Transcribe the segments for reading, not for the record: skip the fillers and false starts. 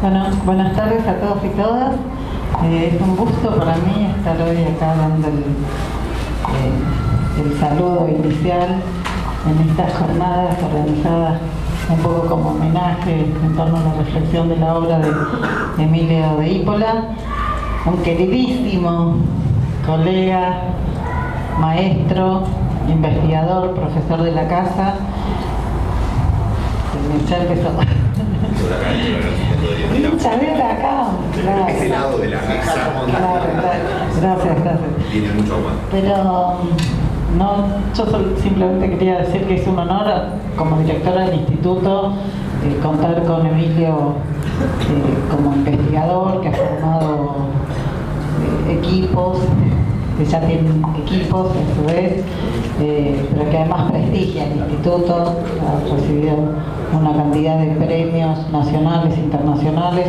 Bueno, buenas tardes a todos y todas. Es un gusto para mí estar hoy acá dando el saludo inicial en estas jornadas organizadas un poco como homenaje en torno a la reflexión de la obra de Emilio de Ippola, un queridísimo colega, maestro, investigador, profesor de la casa. Ya empezó. Hincha de la acá. De ese lado de la mesa. Gracias. Tiene mucho más. Pero no, yo simplemente quería decir que es un honor como directora del instituto contar con Emilio como investigador que ha formado equipos, que ya tienen equipos a su vez, pero que además prestigia el instituto, ha recibido una cantidad de premios nacionales e internacionales,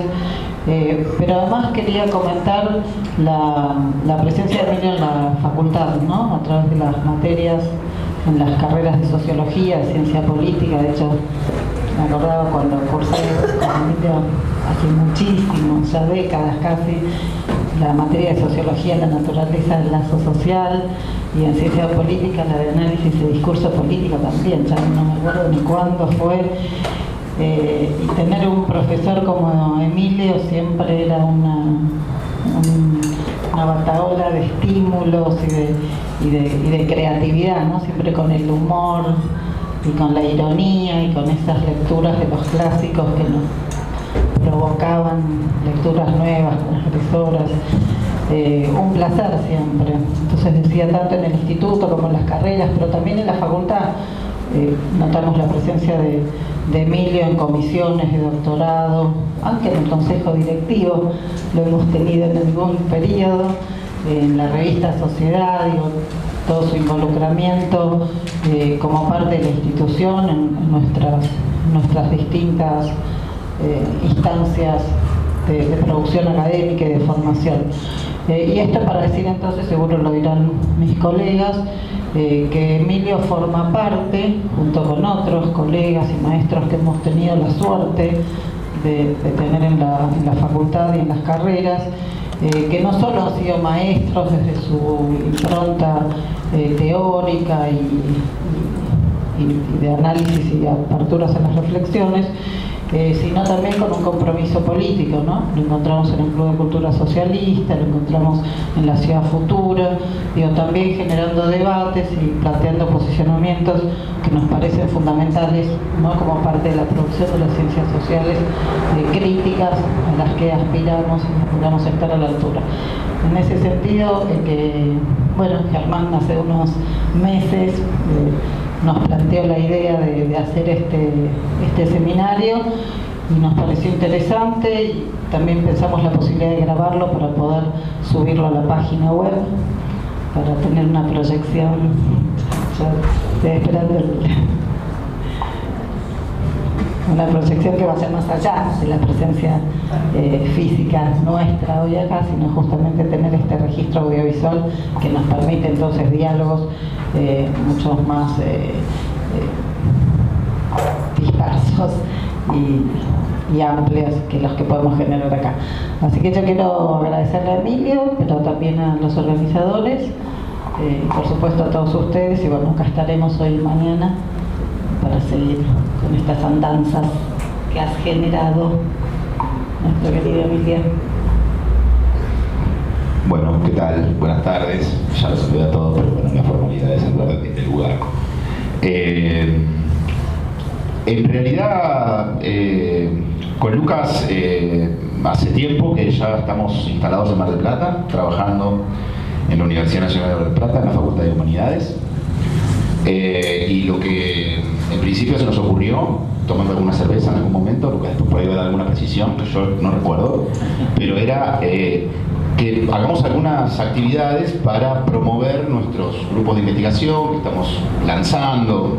pero además quería comentar la presencia de Emilio en la facultad, ¿no? A través de las materias en las carreras de sociología, de ciencia política. De hecho, me acordaba cuando cursé con Emilio hace muchísimos, ya décadas casi, la materia de sociología en la naturaleza del lazo social, y en ciencia política la de análisis de discurso político también, ya no me acuerdo ni cuándo fue. Y tener un profesor como Emilio siempre era una batahola de estímulos y de creatividad, ¿no? Siempre con el humor y con la ironía y con esas lecturas de los clásicos que nos provocaban lecturas nuevas, transgresoras. Un placer siempre. Entonces decía, tanto en el instituto como en las carreras, pero también en la facultad, notamos la presencia de Emilio en comisiones de doctorado, aunque en el consejo directivo lo hemos tenido en algún periodo, en la revista Sociedad, digo, todo su involucramiento como parte de la institución en nuestras distintas instancias de producción académica y de formación. Y esto para decir entonces, seguro lo dirán mis colegas, que Emilio forma parte, junto con otros colegas y maestros que hemos tenido la suerte de tener en la facultad y en las carreras, que no solo han sido maestros desde su impronta teórica y de análisis y aperturas en las reflexiones, sino también con un compromiso político, ¿no? Lo encontramos en el Club de Cultura Socialista, lo encontramos en la Ciudad Futura, digo, también generando debates y planteando posicionamientos que nos parecen fundamentales, ¿no? Como parte de la producción de las ciencias sociales, críticas a las que aspiramos a estar a la altura. En ese sentido, Germán hace unos meses nos planteó la idea de hacer este seminario y nos pareció interesante, y también pensamos la posibilidad de grabarlo para poder subirlo a la página web, para tener una proyección. Ya estoy esperando una proyección que va a ser más allá de la presencia física nuestra hoy acá, sino justamente tener este registro audiovisual que nos permite entonces diálogos mucho más dispersos y amplios que los que podemos generar acá. Así que yo quiero agradecerle a Emilio, pero también a los organizadores, por supuesto a todos ustedes, y bueno, acá estaremos hoy y mañana para seguir con estas andanzas que has generado, nuestro querido Emilio. Bueno, ¿qué tal? Buenas tardes. Ya los saludé a todos, pero bueno, la formalidad de saludar desde el lugar. En realidad, con Lucas, hace tiempo que ya estamos instalados en Mar del Plata, trabajando en la Universidad Nacional de Mar del Plata, en la Facultad de Humanidades. Y lo que en principio se nos ocurrió, tomando alguna cerveza en algún momento, Lucas después por ahí va a dar alguna precisión, que yo no recuerdo, pero era que hagamos algunas actividades para promover nuestros grupos de investigación que estamos lanzando.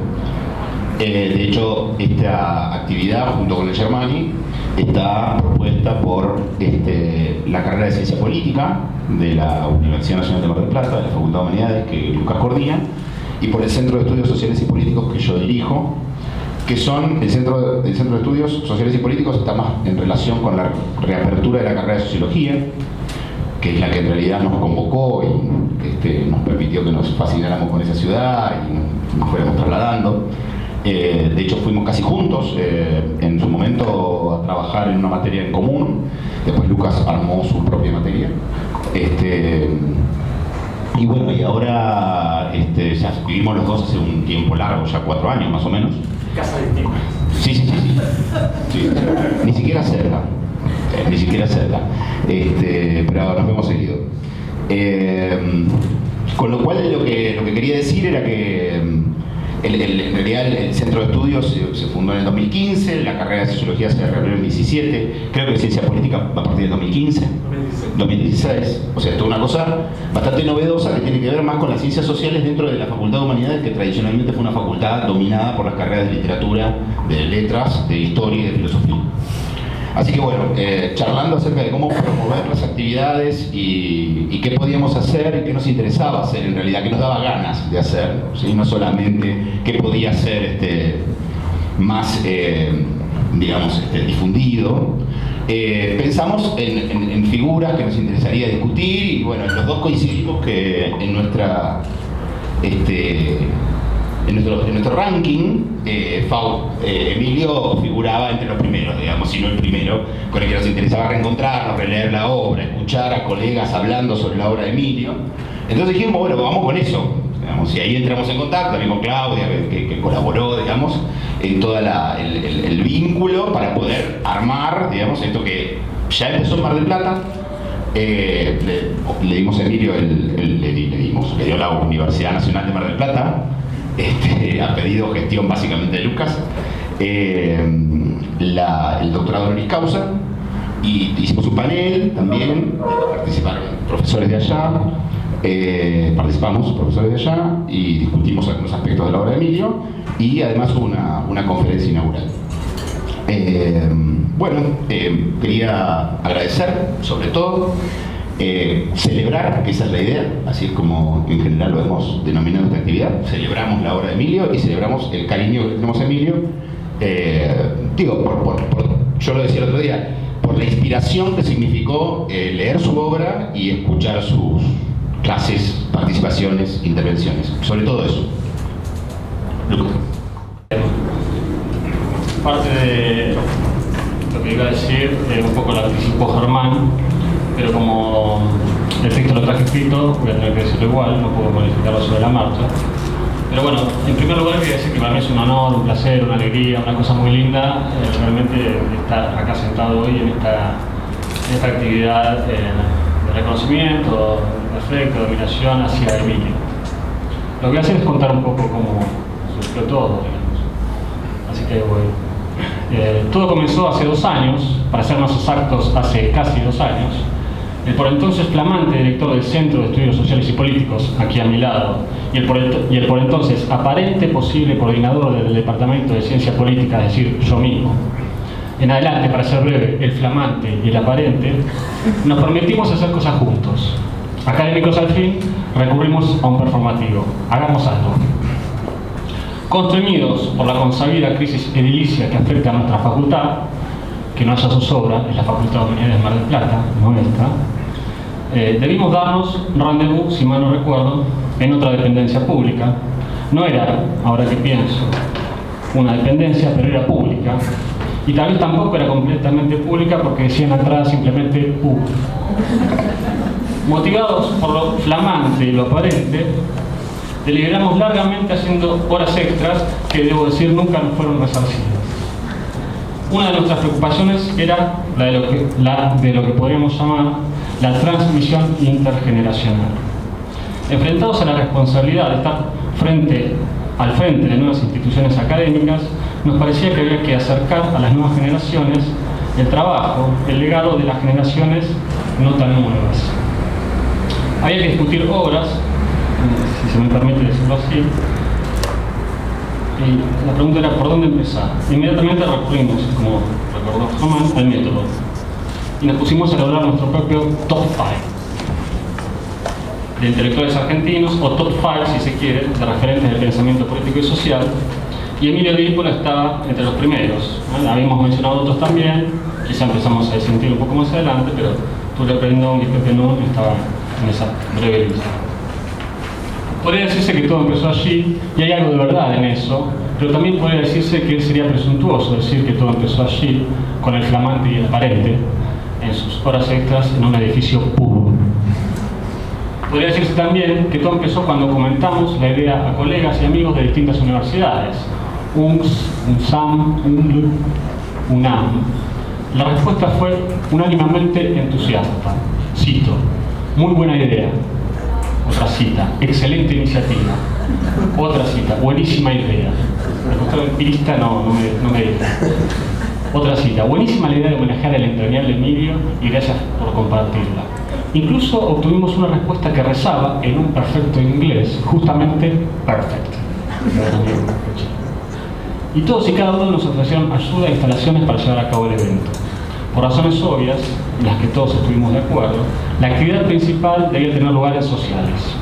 De hecho, esta actividad, junto con el Germani, está propuesta por la carrera de Ciencia Política de la Universidad Nacional de Mar del Plata, de la Facultad de Humanidades, que Lucas coordina, y por el Centro de Estudios Sociales y Políticos que yo dirijo, que son el Centro de Estudios Sociales y Políticos, está más en relación con la reapertura de la carrera de Sociología, que es la que en realidad nos convocó y nos permitió que nos fascináramos con esa ciudad y nos fuéramos trasladando. De hecho, fuimos casi juntos en su momento a trabajar en una materia en común. Después Lucas armó su propia materia. Y bueno, y ahora ya vivimos los dos hace un tiempo largo, ya 4 años más o menos. Casa de tiempo. Sí. Ni siquiera cerca. Ni siquiera cerca. Pero nos vemos seguido. Con lo cual lo que quería decir era que en realidad el centro de estudios se fundó en el 2015, la carrera de Sociología se reabrió en el 2017, creo que Ciencia Política a partir del 2015, 2016. O sea, esto es una cosa bastante novedosa que tiene que ver más con las ciencias sociales dentro de la Facultad de Humanidades, que tradicionalmente fue una facultad dominada por las carreras de literatura, de letras, de historia y de filosofía. Así que bueno, charlando acerca de cómo promover las actividades y qué podíamos hacer y qué nos interesaba hacer en realidad, qué nos daba ganas de hacer, ¿sí? No solamente qué podía ser más, digamos, difundido. Pensamos en figuras que nos interesaría discutir y bueno, los dos coincidimos que en nuestro ranking, Emilio figuraba entre los primeros, digamos, si no el primero, con el que nos interesaba reencontrarnos, releer la obra, escuchar a colegas hablando sobre la obra de Emilio. Entonces dijimos, bueno, vamos con eso, digamos, y ahí entramos en contacto también con Claudia, que colaboró, digamos, en todo el vínculo para poder armar, digamos, esto que ya empezó en Mar del Plata. Le dimos a Emilio, le dio la Universidad Nacional de Mar del Plata, ha pedido gestión básicamente de Lucas, el doctorado honoris causa, y hicimos un panel también, participaron profesores de allá, participamos profesores de allá y discutimos algunos aspectos de la obra de Emilio, y además hubo una conferencia inaugural. Quería agradecer sobre todo, celebrar, que esa es la idea, así es como en general lo hemos denominado esta actividad. Celebramos la obra de Emilio y celebramos el cariño que tenemos a Emilio, yo lo decía el otro día, por la inspiración que significó leer su obra y escuchar sus clases, participaciones, intervenciones, sobre todo eso. Lucas. Parte de lo que iba a decir, un poco lo anticipó Germán, pero como el texto lo traje escrito, voy a tener que decirlo igual, no puedo modificarlo sobre la marcha. Pero bueno, en primer lugar quería decir que para mí es un honor, un placer, una alegría, una cosa muy linda, realmente estar acá sentado hoy en esta actividad de reconocimiento, de afecto, de admiración hacia Emilio. Lo que voy a hacer es contar un poco cómo surgió todo, digamos. Así que voy. Todo comenzó hace 2 años, para ser más exactos, hace casi 2 años. El por entonces flamante director del Centro de Estudios Sociales y Políticos, aquí a mi lado, y el por entonces aparente posible coordinador del Departamento de Ciencia Política, es decir, yo mismo. En adelante, para ser breve, el flamante y el aparente, nos prometimos hacer cosas juntos. Académicos al fin, recurrimos a un performativo. Hagamos algo. Constreñidos por la consabida crisis edilicia que afecta a nuestra facultad, que no haya zozobra, es la Facultad de Humanidades de Mar del Plata, no esta, debimos darnos rendezvous, si mal no recuerdo, en otra dependencia pública. No era, ahora que pienso, una dependencia, pero era pública, y tal vez tampoco era completamente pública porque decía en la entrada simplemente U. Motivados por lo flamante y lo aparente, deliberamos largamente haciendo horas extras que, debo decir, nunca nos fueron resarcidas. Una de nuestras preocupaciones era la de lo que podríamos llamar la transmisión intergeneracional. Enfrentados a la responsabilidad de estar al frente de nuevas instituciones académicas, nos parecía que había que acercar a las nuevas generaciones el trabajo, el legado de las generaciones no tan nuevas. Había que discutir obras, si se me permite decirlo así, y la pregunta era ¿por dónde empezar? Inmediatamente recurrimos, como recordó Germán, al método, y nos pusimos a elaborar nuestro propio top 5 de intelectuales argentinos, o top 5, si se quiere, de referentes del pensamiento político y social, y Emilio Dípola estaba entre los primeros. Habíamos mencionado otros también, quizá empezamos a disentir un poco más adelante, pero Tulio Prendón y Pepe Nun estaban en esa breve lista. Podría decirse que todo empezó allí, y hay algo de verdad en eso, pero también podría decirse que sería presuntuoso decir que todo empezó allí, con el flamante y el aparente, en sus horas extras en un edificio puro. Podría decirse también que todo empezó cuando comentamos la idea a colegas y amigos de distintas universidades, UNS, UNSAM, UNLU, UNAM. La respuesta fue unánimemente entusiasta. Cito: muy buena idea. Otra cita: excelente iniciativa. Otra cita: buenísima idea. El costado empirista no me diga. Otra cita: buenísima la idea de homenajear al entrañable Emilio y gracias por compartirla. Incluso obtuvimos una respuesta que rezaba en un perfecto inglés, justamente perfect. Y todos y cada uno nos ofrecieron ayuda e instalaciones para llevar a cabo el evento. Por razones obvias, en las que todos estuvimos de acuerdo, la actividad principal debía tener lugares sociales.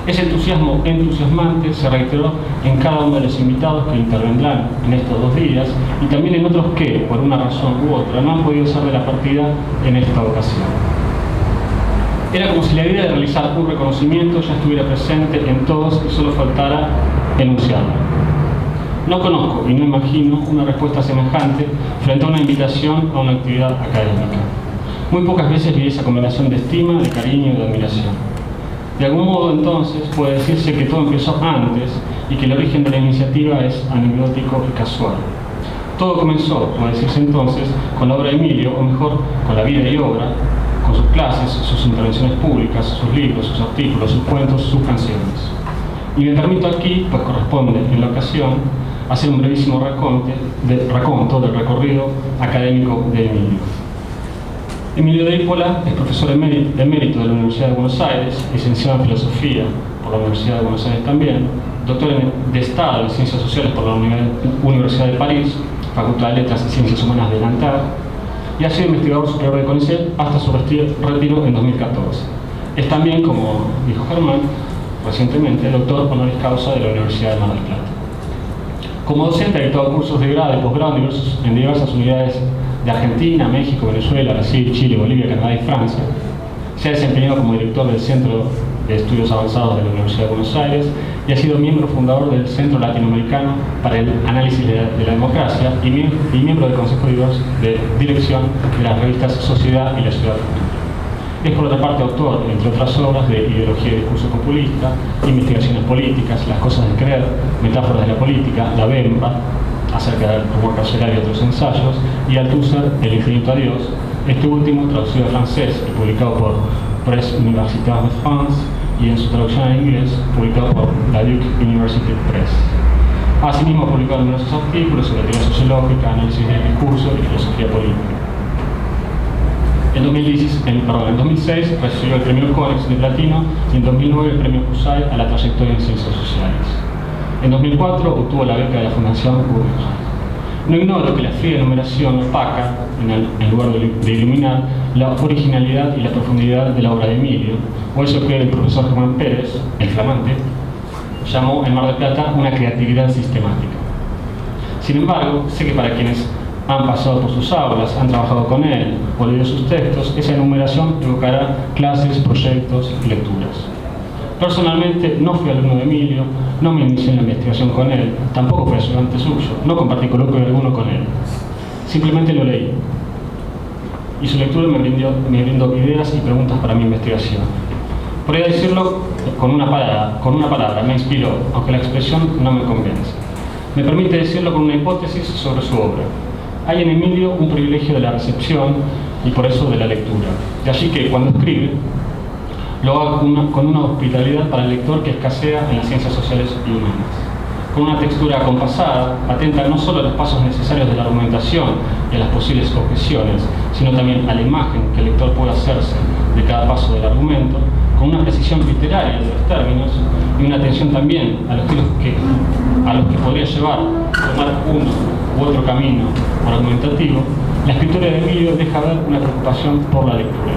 Ese entusiasmo entusiasmante se reiteró en cada uno de los invitados que intervendrán en estos 2 días y también en otros que, por una razón u otra, no han podido ser de la partida en esta ocasión. Era como si la idea de realizar un reconocimiento ya estuviera presente en todos y solo faltara enunciarla. No conozco y no imagino una respuesta semejante frente a una invitación a una actividad académica. Muy pocas veces vi esa combinación de estima, de cariño y de admiración. De algún modo, entonces, puede decirse que todo empezó antes y que el origen de la iniciativa es anecdótico y casual. Todo comenzó, puede decirse entonces, con la obra de Emilio, o mejor, con la vida y obra, con sus clases, sus intervenciones públicas, sus libros, sus artículos, sus cuentos, sus canciones. Y me permito aquí, pues corresponde en la ocasión, hacer un brevísimo raconto del recorrido académico de Emilio. Emilio Dípola es profesor emérito de la Universidad de Buenos Aires, licenciado en Filosofía por la Universidad de Buenos Aires también, doctor de Estado en Ciencias Sociales por la Universidad de París, Facultad de Letras y Ciencias Humanas de Nanterre, y ha sido investigador superior de CONICET hasta su retiro en 2014. Es también, como dijo Germán recientemente, doctor honoris causa de la Universidad de Mar del Plata. Como docente ha dictado cursos de grado y posgrado en diversas unidades de Argentina, México, Venezuela, Brasil, Chile, Bolivia, Canadá y Francia. Se ha desempeñado como director del Centro de Estudios Avanzados de la Universidad de Buenos Aires y ha sido miembro fundador del Centro Latinoamericano para el Análisis de la Democracia y miembro del Consejo de Dirección de las revistas Sociedad y La Ciudad Futura. Es por otra parte autor, entre otras obras, de Ideología y Discurso Populista, Investigaciones Políticas, Las Cosas de Creer, Metáforas de la Política, La Bemba, acerca del rumor carcelario y otros ensayos, y Althusser, El Infinito Adiós, este último traducido al francés y publicado por Presse Universitaire de France, y en su traducción al inglés, publicado por la Duke University Press. Asimismo, ha publicado numerosos artículos sobre teoría sociológica, análisis del discurso y filosofía política. En 2006 recibió el premio Conex de Platino y en 2009 el premio CUSAI a la trayectoria en ciencias sociales. En 2004 obtuvo la beca de la Fundación Guggenheim. No ignoro que la fría enumeración opaca, en lugar de iluminar, la originalidad y la profundidad de la obra de Emilio, o eso que el profesor Germán Pérez, el flamante, llamó en Mar del Plata una creatividad sistemática. Sin embargo, sé que para quienes han pasado por sus aulas, han trabajado con él o leído sus textos, esa enumeración evocará clases, proyectos y lecturas. Personalmente no fui alumno de Emilio, no me inicié en la investigación con él, tampoco fui estudiante suyo, no compartí coloquio alguno con él. Simplemente lo leí. Y su lectura me brindó ideas y preguntas para mi investigación. Podría decirlo con una palabra, me inspiró, aunque la expresión no me convence. Me permite decirlo con una hipótesis sobre su obra. Hay en Emilio un privilegio de la recepción y por eso de la lectura. De allí que cuando escribe, lo haga con una hospitalidad para el lector que escasea en las ciencias sociales y humanas. Con una textura acompasada, atenta no solo a los pasos necesarios de la argumentación y a las posibles objeciones, sino también a la imagen que el lector puede hacerse de cada paso del argumento, con una precisión literaria de los términos y una atención también a los que podría llevar a tomar uno u otro camino argumentativo. La escritura de Emilio deja ver una preocupación por la lectura.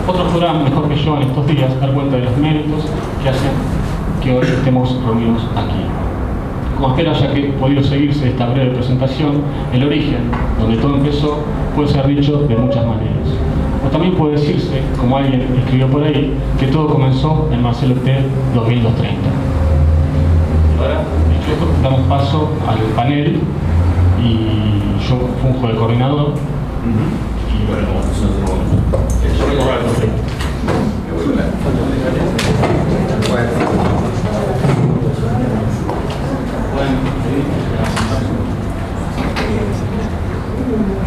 Otros podrán, mejor que yo en estos días, dar cuenta de los méritos que hacen que hoy estemos reunidos aquí. Como espero haya podido seguirse esta breve presentación, el origen, donde todo empezó, puede ser dicho de muchas maneras. O también puede decirse, como alguien escribió por ahí, que todo comenzó en Marcelo T. 2230. Ahora, dicho esto, damos paso al panel y yo funjo de coordinador. Y bueno,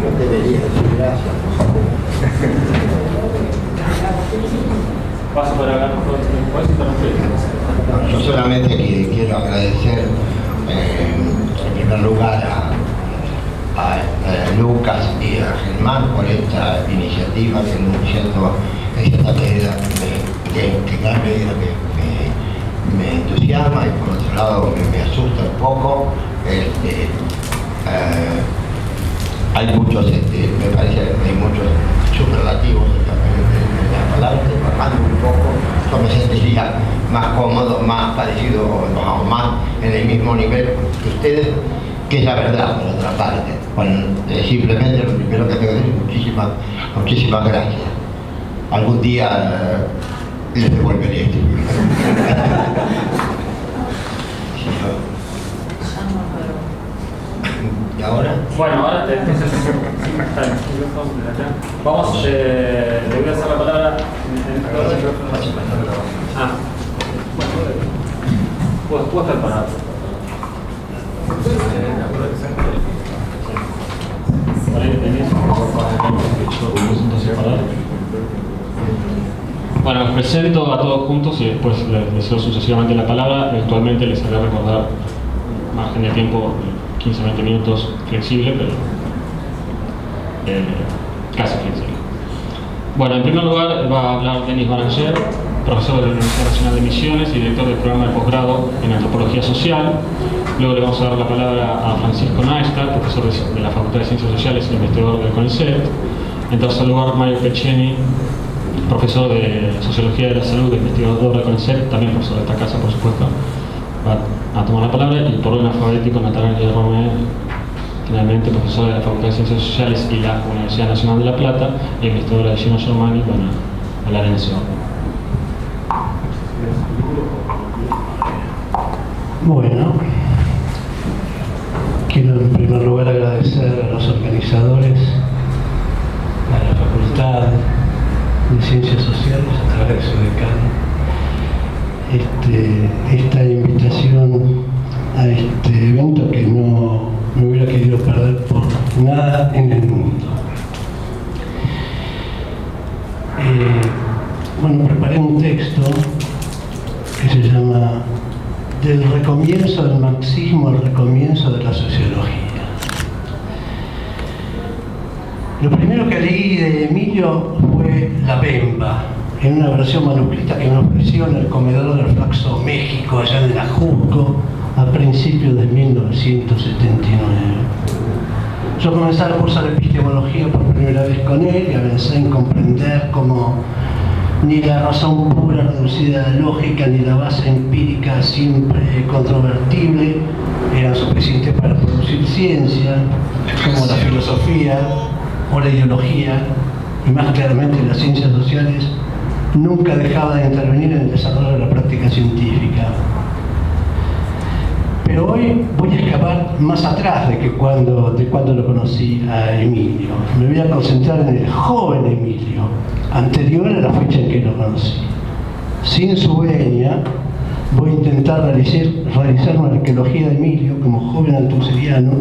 Yo debería decir gracias. paso para hablar con Yo solamente quiero agradecer en primer lugar a Lucas y a Germán por esta iniciativa que en un cierto esta medida que cada medida me entusiasma y por otro lado me asusta un poco. Hay muchos, me parece que hay muchos superlativos en las palabras, bajando un poco, yo me sentiría más cómodo, más parecido o más en el mismo nivel que ustedes, que es la verdad, por otra parte. Bueno, simplemente lo primero que tengo que decir, muchísimas gracias. Algún día les devolveré esto. ¿Y ahora? Bueno, ahora vamos, le voy a hacer la palabra puedo estar parado. Bueno, los presento a todos juntos y después les doy sucesivamente la palabra. Eventualmente les haré recordar margen de tiempo 15-20 minutos flexible, pero casi flexible. Bueno, en primer lugar va a hablar Denis Baranger, profesor de la Universidad Nacional de Misiones y director del programa de posgrado en Antropología Social. Luego le vamos a dar la palabra a Francisco Neistat, profesor de la Facultad de Ciencias Sociales y investigador del CONICET. En tercer lugar, Mario Peceni, profesor de Sociología de la Salud e investigador del CONICET, también profesor de esta casa, por supuesto, va a tomar la palabra. Y por orden alfabético, Natalia Romé, finalmente profesora de la Facultad de Ciencias Sociales y la Universidad Nacional de La Plata, e investigadora de Gino Germani, van a hablar en ese orden. Bueno, quiero en primer lugar agradecer a los organizadores, a la Facultad de Ciencias Sociales, a través de su decano, esta invitación a este evento que no me hubiera querido perder por nada en el mundo. Bueno, preparé un texto que se llama Del recomienzo del marxismo al recomienzo de la sociología. Lo primero que leí de Emilio fue La Bemba, en una versión manuscrita que me ofreció en el comedor del Flaxo México, allá en el Ajusco, a principios de 1979. Yo comencé a cursar epistemología por primera vez con él y avancé en comprender cómo ni la razón pura reducida a la lógica ni la base empírica siempre controvertible eran suficientes para producir ciencia, como la filosofía o la ideología, y más claramente las ciencias sociales, nunca dejaba de intervenir en el desarrollo de la práctica científica. Pero hoy voy a escapar más atrás de cuando lo conocí a Emilio. Me voy a concentrar en el joven Emilio, anterior a la fecha en que lo conocí. Sin su venia, voy a intentar realizar una arqueología de Emilio como joven althusseriano,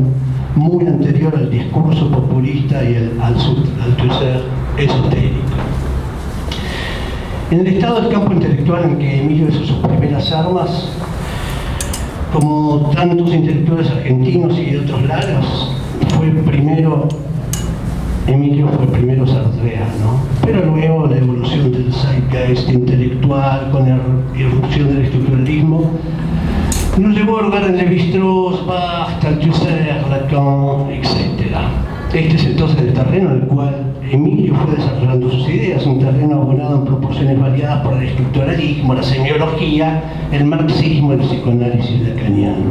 muy anterior al discurso populista y al Althusser esotérico. En el estado del campo intelectual en que Emilio hizo sus primeras armas, como tantos intelectuales argentinos y de otros lados, Emilio fue primero sartreano, pero luego la evolución del zeitgeist intelectual con la irrupción del estructuralismo nos llevó a lugares en Lévi-Strauss, Barthes, Althusser, Lacan, etc. Este es entonces el terreno en el cual Emilio fue desarrollando sus ideas, un terreno abonado en proporciones variadas por el estructuralismo, la semiología, el marxismo, el psicoanálisis lacaniano.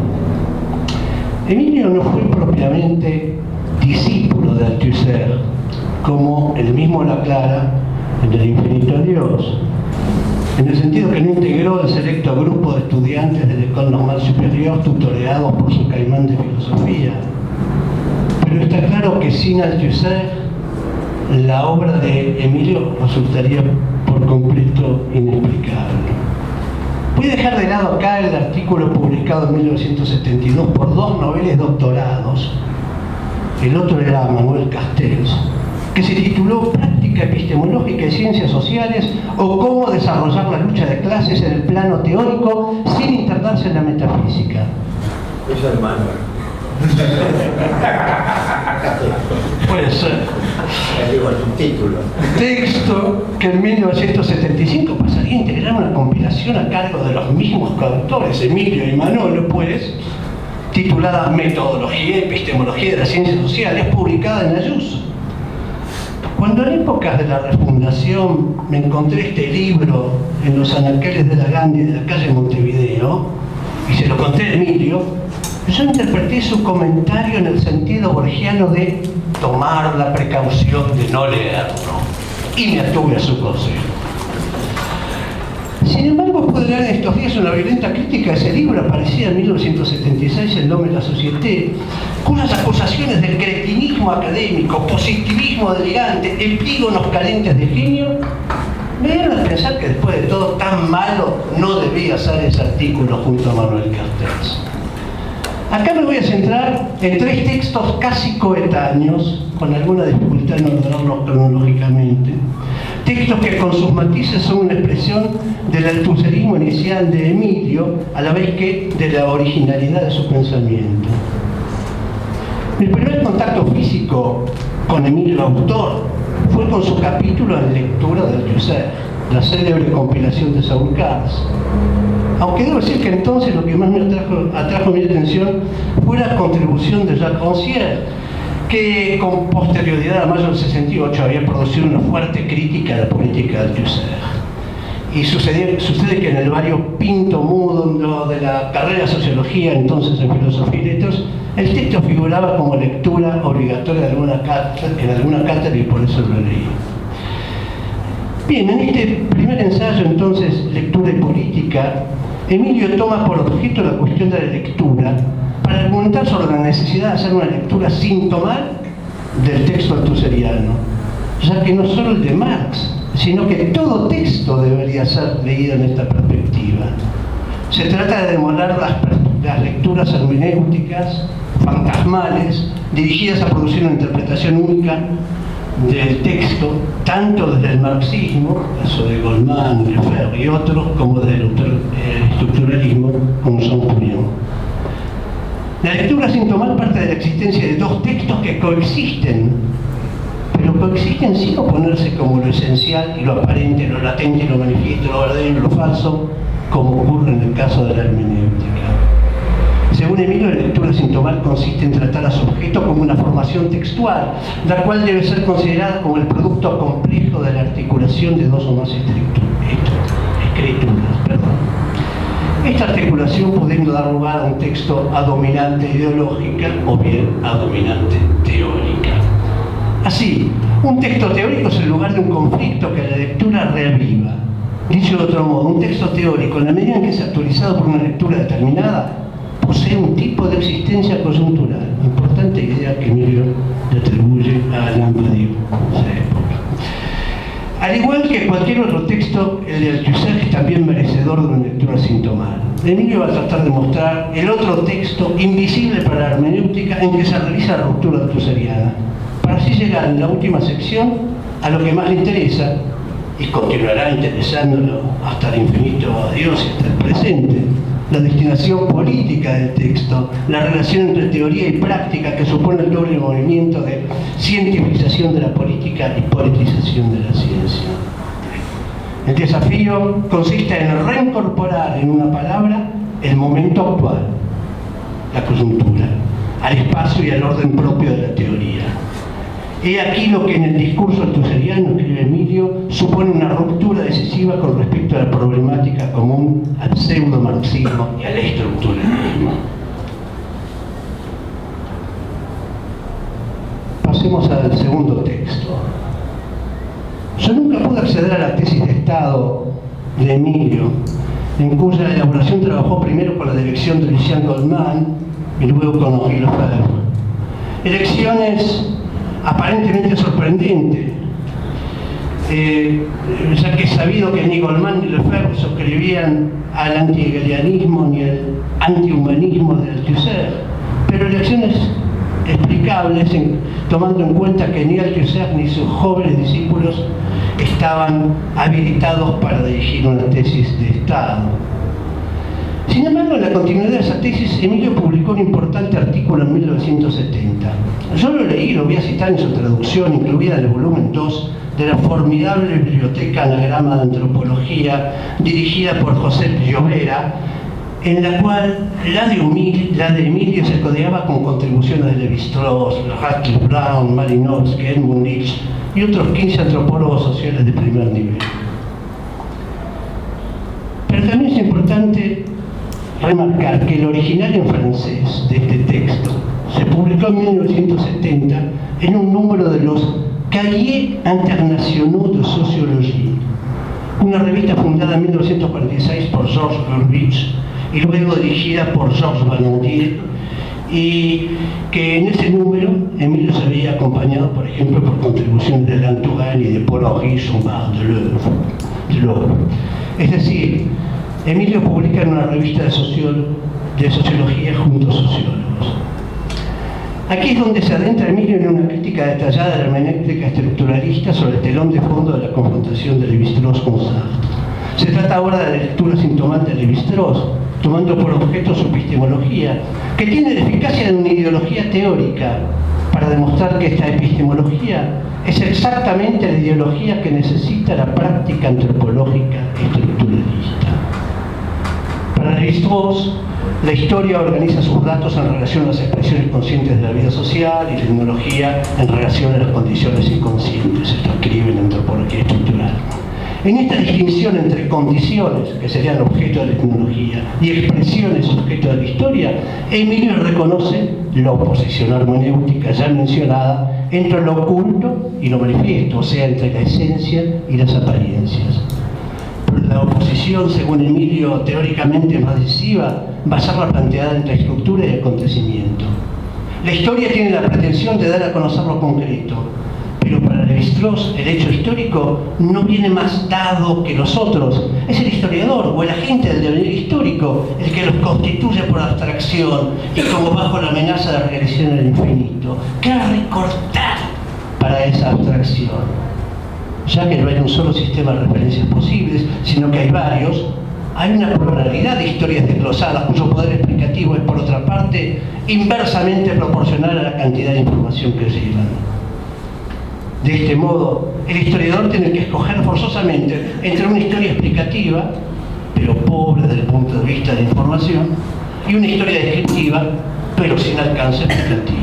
Emilio no fue propiamente discípulo de Althusser, como él mismo lo aclara en El infinito Dios, en el sentido que no integró el selecto grupo de estudiantes del École Normale Supérieure tutoreados por su caimán de filosofía. Pero está claro que sin Althusser la obra de Emilio resultaría por completo inexplicable. Voy a dejar de lado acá el artículo publicado en 1972 por dos noveles doctorados. El otro era Manuel Castells, que se tituló Práctica epistemológica y ciencias sociales o cómo desarrollar la lucha de clases en el plano teórico sin internarse en la metafísica. Eso es Manuel. Puede ser. Digo el subtítulo. Texto que en 1975 pasaría a integrar una compilación a cargo de los mismos coautores, Emilio y Manolo, pues, titulada Metodología y Epistemología de las Ciencias Sociales, publicada en Ayuso. Cuando en épocas de la refundación me encontré este libro en los anaqueles de la Gandhi de la calle Montevideo, y se lo conté a Emilio, yo interpreté su comentario en el sentido borgiano de tomar la precaución de no leerlo, y me atuve a su consejo. Sin embargo, pude leer en estos días una violenta crítica a ese libro, aparecida en 1976 en L'Homme et la Société, cuyas acusaciones del cretinismo académico, positivismo delirante, epígonos carentes de genio, me dieron a pensar que después de todo tan malo no debía hacer ese artículo junto a Manuel Castells. Acá me voy a centrar en tres textos casi coetáneos, con alguna dificultad en ordenarlos cronológicamente. Textos que con sus matices son una expresión del althusserismo inicial de Emilio, a la vez que de la originalidad de su pensamiento. Mi primer contacto físico con Emilio autor fue con su capítulo en lectura de Althusser, la célebre compilación de Saul Katz. Aunque debo decir que entonces lo que más me atrajo mi atención fue la contribución de Jacques Rancière, que con posterioridad a mayo del 68 había producido una fuerte crítica a la política de Althusser. Y sucede que en el vario Pinto Mundo de la carrera de Sociología, entonces en Filosofía y Letras, el texto figuraba como lectura obligatoria en alguna cátedra y por eso lo leí. Bien, en este primer ensayo, entonces, Lectura y Política, Emilio toma por objeto la cuestión de la lectura para argumentar sobre la necesidad de hacer una lectura sintomal del texto althusseriano, ya que no solo el de Marx, sino que todo texto debería ser leído en esta perspectiva. Se trata de demoler las lecturas hermenéuticas, fantasmales, dirigidas a producir una interpretación única del texto, tanto desde el marxismo, caso de Goldman, Lefebvre y otros, como desde el estructuralismo, como Saint-Proudhon. La lectura sintomal parte de la existencia de dos textos que coexisten, pero coexisten sin oponerse como lo esencial y lo aparente, lo latente y lo manifiesto, lo verdadero y lo falso, como ocurre en el caso de la hermenéutica. Según Emilio, la lectura sintomal consiste en tratar a su objeto como una formación textual, la cual debe ser considerada como el producto complejo de la articulación de dos o más escrituras. Esta articulación pudiendo dar lugar a un texto a dominante ideológica o bien a dominante teórica. Así, un texto teórico es el lugar de un conflicto que la lectura reaviva. Dicho de otro modo, un texto teórico, en la medida en que es actualizado por una lectura determinada, posee un tipo de existencia coyuntural. Importante idea que Emilio le atribuye a Alain Badiou. Al igual que cualquier otro texto, el de Althusser es también merecedor de una lectura sintomal. Emilio va a tratar de mostrar el otro texto invisible para la hermenéutica en que se realiza la ruptura althusseriana, para así llegar en la última sección a lo que más le interesa y continuará interesándolo hasta el infinito Dios y hasta el presente: la destinación política del texto, la relación entre teoría y práctica que supone el doble movimiento de cientificación de la política y politización de la ciencia. El desafío consiste en reincorporar en una palabra el momento actual, la coyuntura, al espacio y al orden propio de la teoría. He aquí lo que en el discurso althusseriano, escribe Emilio, supone una ruptura decisiva con respecto a la problemática común al pseudo-marxismo y al estructuralismo. Pasemos al segundo texto. Yo nunca pude acceder a la tesis de Estado de Emilio, en cuya elaboración trabajó primero con la dirección de Lucien Goldman y luego con Henri Lefebvre. Elecciones aparentemente sorprendentes, ya que es sabido que ni Goldman ni Lefebvre suscribían al anti-hegelianismo ni al antihumanismo de Althusser, pero elecciones explicables tomando en cuenta que ni Althusser ni sus jóvenes discípulos estaban habilitados para dirigir una tesis de Estado. Sin embargo, en la continuidad de esa tesis, Emilio publicó un importante artículo en 1970. Yo lo leí, lo voy a citar en su traducción, incluida en el volumen 2 de la formidable biblioteca Anagrama de Antropología, dirigida por José Llovera, en la cual la de Emilio se codeaba con contribuciones de Levi-Strauss, Radcliffe Brown, Malinowski, Edmund Nietzsche y otros 15 antropólogos sociales de primer nivel. Pero también es importante remarcar que el original en francés de este texto se publicó en 1970 en un número de los Cahiers Internationaux de Sociologie, una revista fundada en 1946 por Georges Gurvitch y luego dirigida por Georges Vallandier, y que en ese número Emilio se había acompañado, por ejemplo, por contribuciones de Lantouraine y de Paul-Henri Chambard de l'Oeuvre. Es decir, Emilio publica en una revista de sociología junto a sociólogos. Aquí es donde se adentra Emilio en una crítica detallada de la hermenéutica estructuralista sobre el telón de fondo de la confrontación de Levi-Strauss con Sartre. Se trata ahora de la lectura sintomal de Levi-Strauss, tomando por objeto su epistemología, que tiene la eficacia de una ideología teórica, para demostrar que esta epistemología es exactamente la ideología que necesita la práctica antropológica estructuralista. Para Levi-Strauss, la historia organiza sus datos en relación a las expresiones conscientes de la vida social y la etnología en relación a las condiciones inconscientes. Esto escribe en Antropología Estructural. En esta distinción entre condiciones, que serían objeto de la etnología, y expresiones objeto de la historia, Emilio reconoce la oposición hermenéutica ya mencionada entre lo oculto y lo manifiesto, o sea, entre la esencia y las apariencias. Pero la oposición, según Emilio, teóricamente más decisiva, va a ser la planteada entre estructura y acontecimiento. La historia tiene la pretensión de dar a conocer lo concreto, pero para Levi-Strauss el hecho histórico no viene más dado que los otros. Es el historiador o el agente del devenir histórico el que los constituye por abstracción y como bajo la amenaza de regresión al infinito. ¿Qué recortar para esa abstracción? Ya que no hay un solo sistema de referencias posibles, sino que hay varios, hay una pluralidad de historias desglosadas cuyo poder explicativo es, por otra parte, inversamente proporcional a la cantidad de información que llevan. De este modo, el historiador tiene que escoger forzosamente entre una historia explicativa, pero pobre desde el punto de vista de la información, y una historia descriptiva, pero sin alcance explicativo.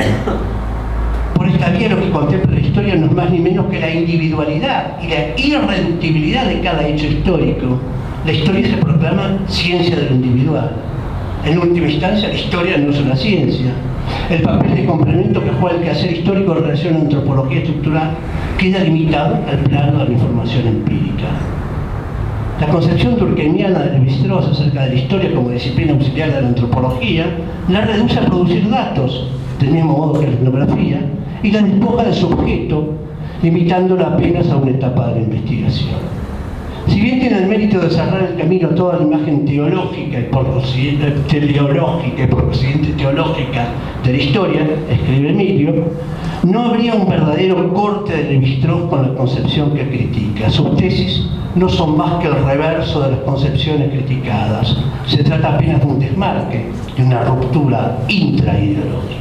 Por esta vía lo que contempla la historia no es más ni menos que la individualidad y la irreductibilidad de cada hecho histórico. La historia se proclama ciencia de lo individual. En última instancia, la historia no es una ciencia. El papel de complemento que juega el quehacer histórico en relación a la antropología estructural queda limitado al plano de la información empírica. La concepción durkheimiana de Levi-Strauss acerca de la historia como disciplina auxiliar de la antropología la reduce a producir datos, del mismo modo que la etnografía, y la despoja de su objeto, limitándola apenas a una etapa de la investigación. Si bien tiene el mérito de cerrar el camino a toda la imagen teológica y por consiguiente teológica de la historia, escribe Emilio, no habría un verdadero corte de Levi-Strauss con la concepción que critica. Sus tesis no son más que el reverso de las concepciones criticadas. Se trata apenas de un desmarque, de una ruptura intraideológica.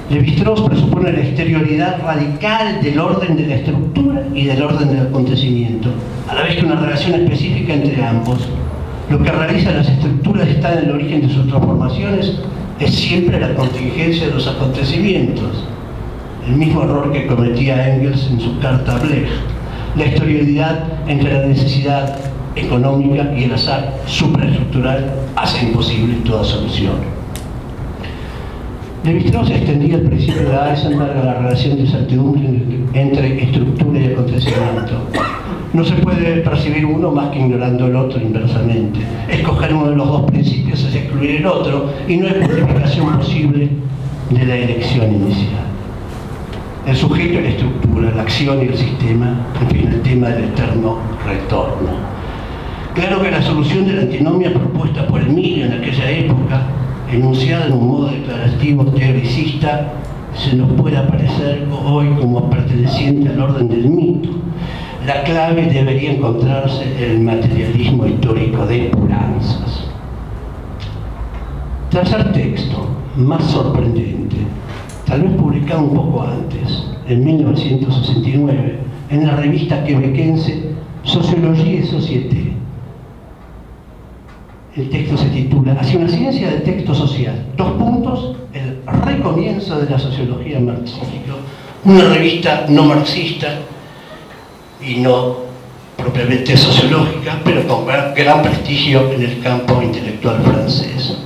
Levi-Strauss presupone la exterioridad radical del orden de la estructura y del orden del acontecimiento, a la vez que una relación específica entre ambos. Lo que realizan las estructuras está en el origen de sus transformaciones, es siempre la contingencia de los acontecimientos. El mismo error que cometía Engels en su carta a Blech. La exterioridad entre la necesidad económica y el azar supraestructural hace imposible toda solución. Levi-Strauss extendía el principio de Heisenberg a la relación de incertidumbre entre estructura y acontecimiento. No se puede percibir uno más que ignorando el otro inversamente. Escoger uno de los dos principios es excluir el otro, y no hay justificación posible de la elección inicial. El sujeto y la estructura, la acción y el sistema, en fin, el tema del eterno retorno. Claro que la solución de la antinomia propuesta por Emilio en aquella época, enunciada en un modo declarativo teoricista, se nos puede aparecer hoy como perteneciente al orden del mito. La clave debería encontrarse en el materialismo histórico de Poulantzas. Tercer texto, más sorprendente, tal vez publicado un poco antes, en 1969, en la revista quebequense Sociologie et Société. El texto se titula Hacia una ciencia del texto social. Dos puntos, el recomienzo de la sociología marxista, una revista no marxista y no propiamente sociológica, pero con gran prestigio en el campo intelectual francés.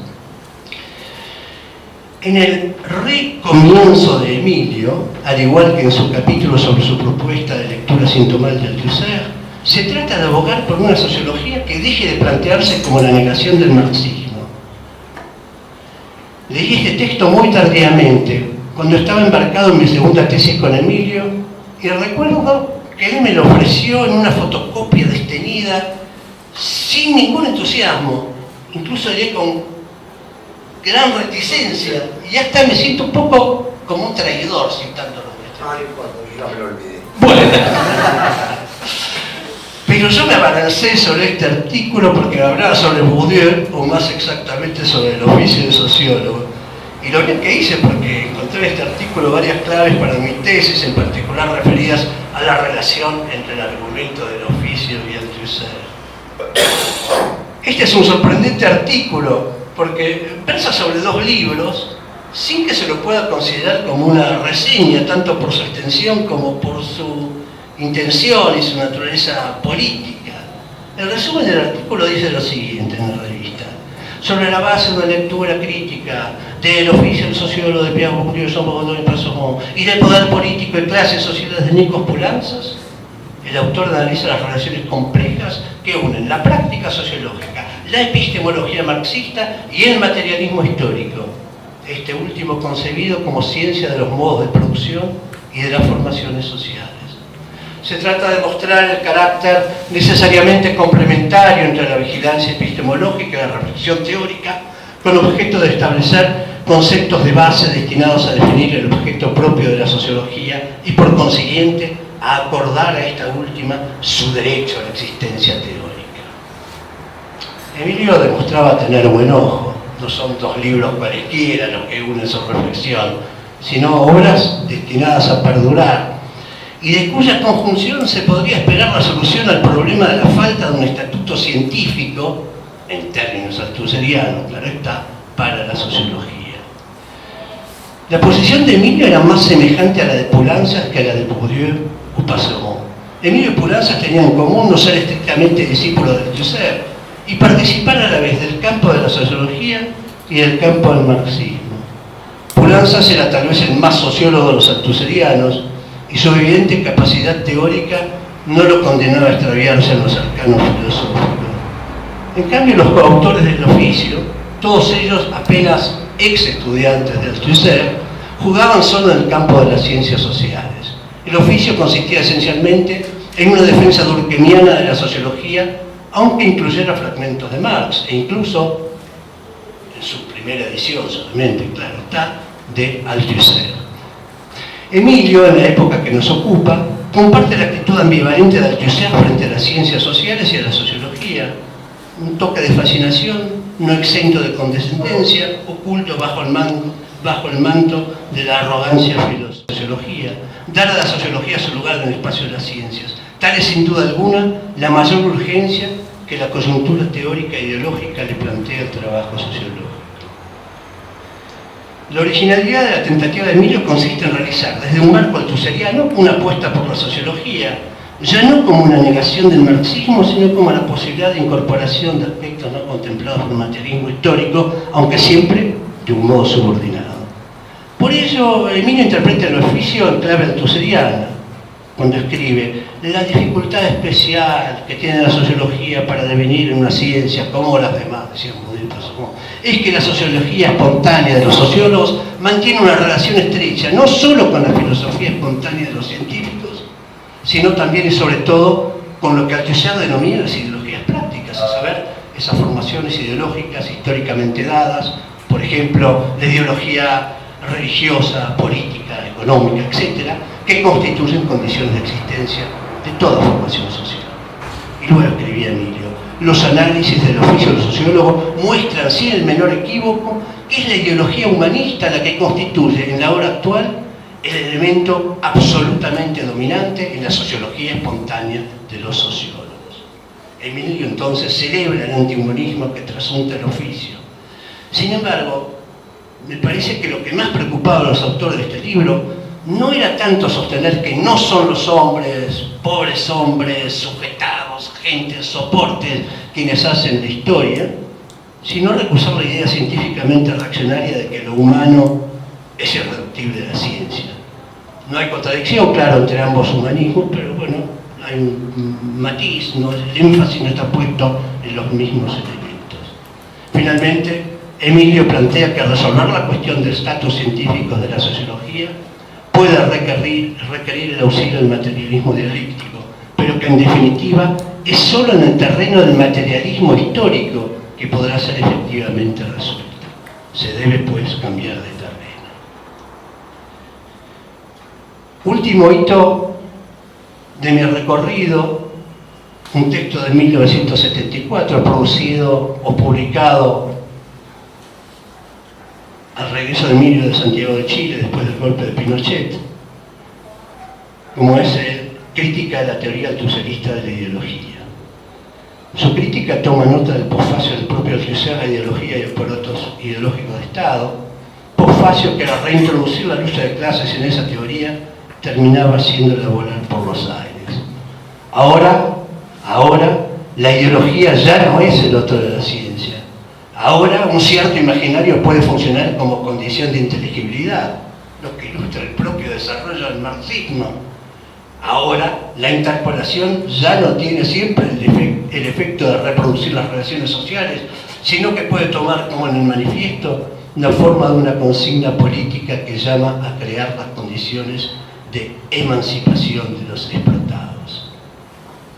En el recomienzo de Emilio, al igual que en su capítulo sobre su propuesta de lectura sintomal de Althusser, se trata de abogar por una sociología que deje de plantearse como la negación del marxismo. Leí este texto muy tardíamente, cuando estaba embarcado en mi segunda tesis con Emilio, y recuerdo que él me lo ofreció en una fotocopia desteñida, sin ningún entusiasmo, incluso diré con gran reticencia, y hasta me siento un poco como un traidor citándolo. Ay, cuando yo me lo olvidé. Bueno, pero yo me abalancé sobre este artículo porque hablaba sobre Bourdieu, o más exactamente sobre el oficio de sociólogo. Y lo bien que hice, porque encontré en este artículo varias claves para mi tesis, en particular referidas a la relación entre el argumento del oficio y Althusser. Este es un sorprendente artículo, porque versa sobre dos libros sin que se lo pueda considerar como una reseña, tanto por su extensión como por su intención y su naturaleza política. El resumen del artículo dice lo siguiente en la revista: sobre la base de una lectura crítica del oficio del sociólogo de Pierre Bourdieu, y del poder político y clases sociales de Nikos Poulantzas, el autor analiza las relaciones complejas que unen la práctica sociológica, la epistemología marxista y el materialismo histórico, este último concebido como ciencia de los modos de producción y de las formaciones sociales. Se trata de mostrar el carácter necesariamente complementario entre la vigilancia epistemológica y la reflexión teórica, con objeto de establecer conceptos de base destinados a definir el objeto propio de la sociología y, por consiguiente, a acordar a esta última su derecho a la existencia teórica. Emilio demostraba tener buen ojo. No son dos libros cualesquiera los que unen su reflexión, sino obras destinadas a perdurar, y de cuya conjunción se podría esperar la solución al problema de la falta de un estatuto científico, en términos althusserianos, claro está, para la sociología. La posición de Emilio era más semejante a la de Poulantzas que a la de Bourdieu o Passeron. Emilio y Poulantzas tenían en común no ser estrictamente discípulos de Althusser y participar a la vez del campo de la sociología y del campo del marxismo. Poulantzas era tal vez el más sociólogo de los althusserianos, y su evidente capacidad teórica no lo condenaba a extraviarse en los arcanos filosóficos. En cambio, los coautores del oficio, todos ellos apenas ex estudiantes de Althusser, jugaban solo en el campo de las ciencias sociales. El oficio consistía esencialmente en una defensa durkheimiana de la sociología, aunque incluyera fragmentos de Marx, e incluso, en su primera edición solamente, claro está, de Althusser. Emilio, en la época que nos ocupa, comparte la actitud ambivalente de Althusser frente a las ciencias sociales y a la sociología, un toque de fascinación, no exento de condescendencia, oculto bajo el manto de la arrogancia de la sociología, dar a la sociología su lugar en el espacio de las ciencias. Tal es sin duda alguna la mayor urgencia que la coyuntura teórica e ideológica le plantea al trabajo sociológico. La originalidad de la tentativa de Emilio consiste en realizar desde un marco althusseriano una apuesta por la sociología, ya no como una negación del marxismo, sino como la posibilidad de incorporación de aspectos no contemplados por el materialismo histórico, aunque siempre de un modo subordinado. Por ello, Emilio interpreta el oficio en clave althuseriana, cuando escribe: la dificultad especial que tiene la sociología para devenir en una ciencia como las demás, decía Mudito, es que la sociología espontánea de los sociólogos mantiene una relación estrecha, no solo con la filosofía espontánea de los científicos, sino también y sobre todo con lo que Althusser denomina las ideologías prácticas, a saber, esas formaciones ideológicas históricamente dadas, por ejemplo, la ideología religiosa, política, económica, etcétera, que constituyen condiciones de existencia de toda formación social. Y luego escribía Emilio: los análisis del oficio del sociólogo muestran sin el menor equívoco que es la ideología humanista la que constituye en la hora actual el elemento absolutamente dominante en la sociología espontánea de los sociólogos. Emilio entonces celebra el antihumanismo que trasunta el oficio. Sin embargo, me parece que lo que más preocupaba a los autores de este libro no era tanto sostener que no son los hombres, pobres hombres, sujetados, gentes, soportes, quienes hacen la historia, sino recusar la idea científicamente reaccionaria de que lo humano es irreductible de la ciencia. No hay contradicción, claro, entre ambos humanismos, pero bueno, hay un matiz, ¿no? El énfasis no está puesto en los mismos elementos. Finalmente, Emilio plantea que resolver la cuestión del estatus científico de la sociología puede requerir el auxilio del materialismo dialéctico, pero que en definitiva es solo en el terreno del materialismo histórico que podrá ser efectivamente resuelta. Se debe pues cambiar de terreno. Último hito de mi recorrido, un texto de 1974 producido o publicado al regreso de Emilio de Santiago de Chile después del golpe de Pinochet, como es Crítica de la teoría althusserista de la ideología. Su crítica toma nota del posfacio del propio Althusser, la ideología y aparatos ideológicos de Estado, posfacio que al reintroducir la lucha de clases en esa teoría terminaba haciéndola volar por los aires. Ahora, la ideología ya no es el otro de la ciencia. Ahora un cierto imaginario puede funcionar como condición de inteligibilidad, lo que ilustra el propio desarrollo del marxismo. Ahora la interpolación ya no tiene siempre el efecto de reproducir las relaciones sociales, sino que puede tomar, como en el manifiesto, la forma de una consigna política que llama a crear las condiciones de emancipación de los explotados.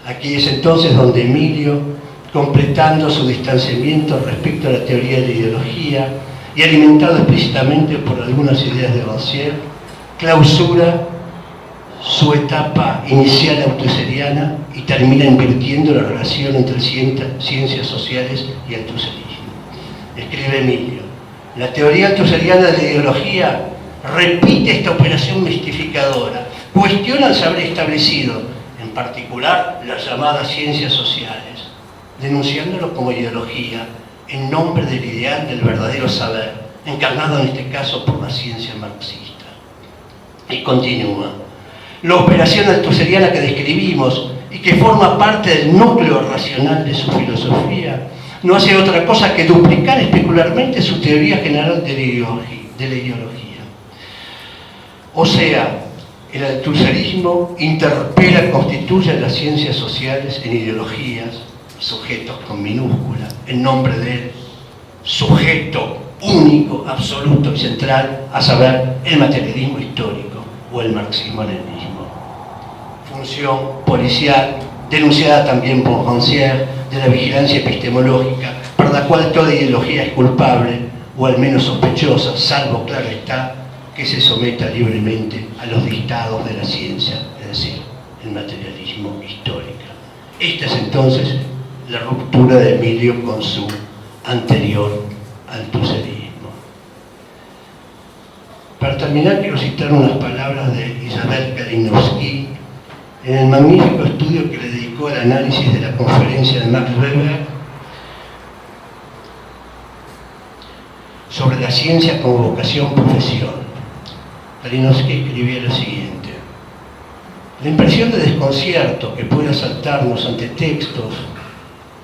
Aquí es entonces donde Emilio, completando su distanciamiento respecto a la teoría de la ideología y alimentado explícitamente por algunas ideas de Rancière, clausura su etapa inicial althusseriana y termina invirtiendo la relación entre ciencias sociales y althusserismo. Escribe Emilio: la teoría althusseriana de la ideología repite esta operación mistificadora, cuestiona el saber establecido, en particular las llamadas ciencias sociales, denunciándolo como ideología en nombre del ideal del verdadero saber, encarnado en este caso por la ciencia marxista. Y continúa: la operación althusseriana que describimos y que forma parte del núcleo racional de su filosofía no hace otra cosa que duplicar especularmente su teoría general de la ideología. O sea, el althusserismo interpela, constituye las ciencias sociales en ideologías, sujetos con minúscula, en nombre del sujeto único, absoluto y central, a saber, el materialismo histórico o el marxismo-leninismo. Función policial, denunciada también por Rancière, de la vigilancia epistemológica, para la cual toda ideología es culpable, o al menos sospechosa, salvo, claro está, que se someta libremente a los dictados de la ciencia, es decir, el materialismo histórico. Esta es entonces la ruptura de Emilio con su anterior althusserismo. Para terminar, quiero citar unas palabras de Isabel Kalinowski en el magnífico estudio que le dedicó al análisis de la conferencia de Max Weber sobre la ciencia como vocación-profesión. Kalinowski escribía lo siguiente: la impresión de desconcierto que puede asaltarnos ante textos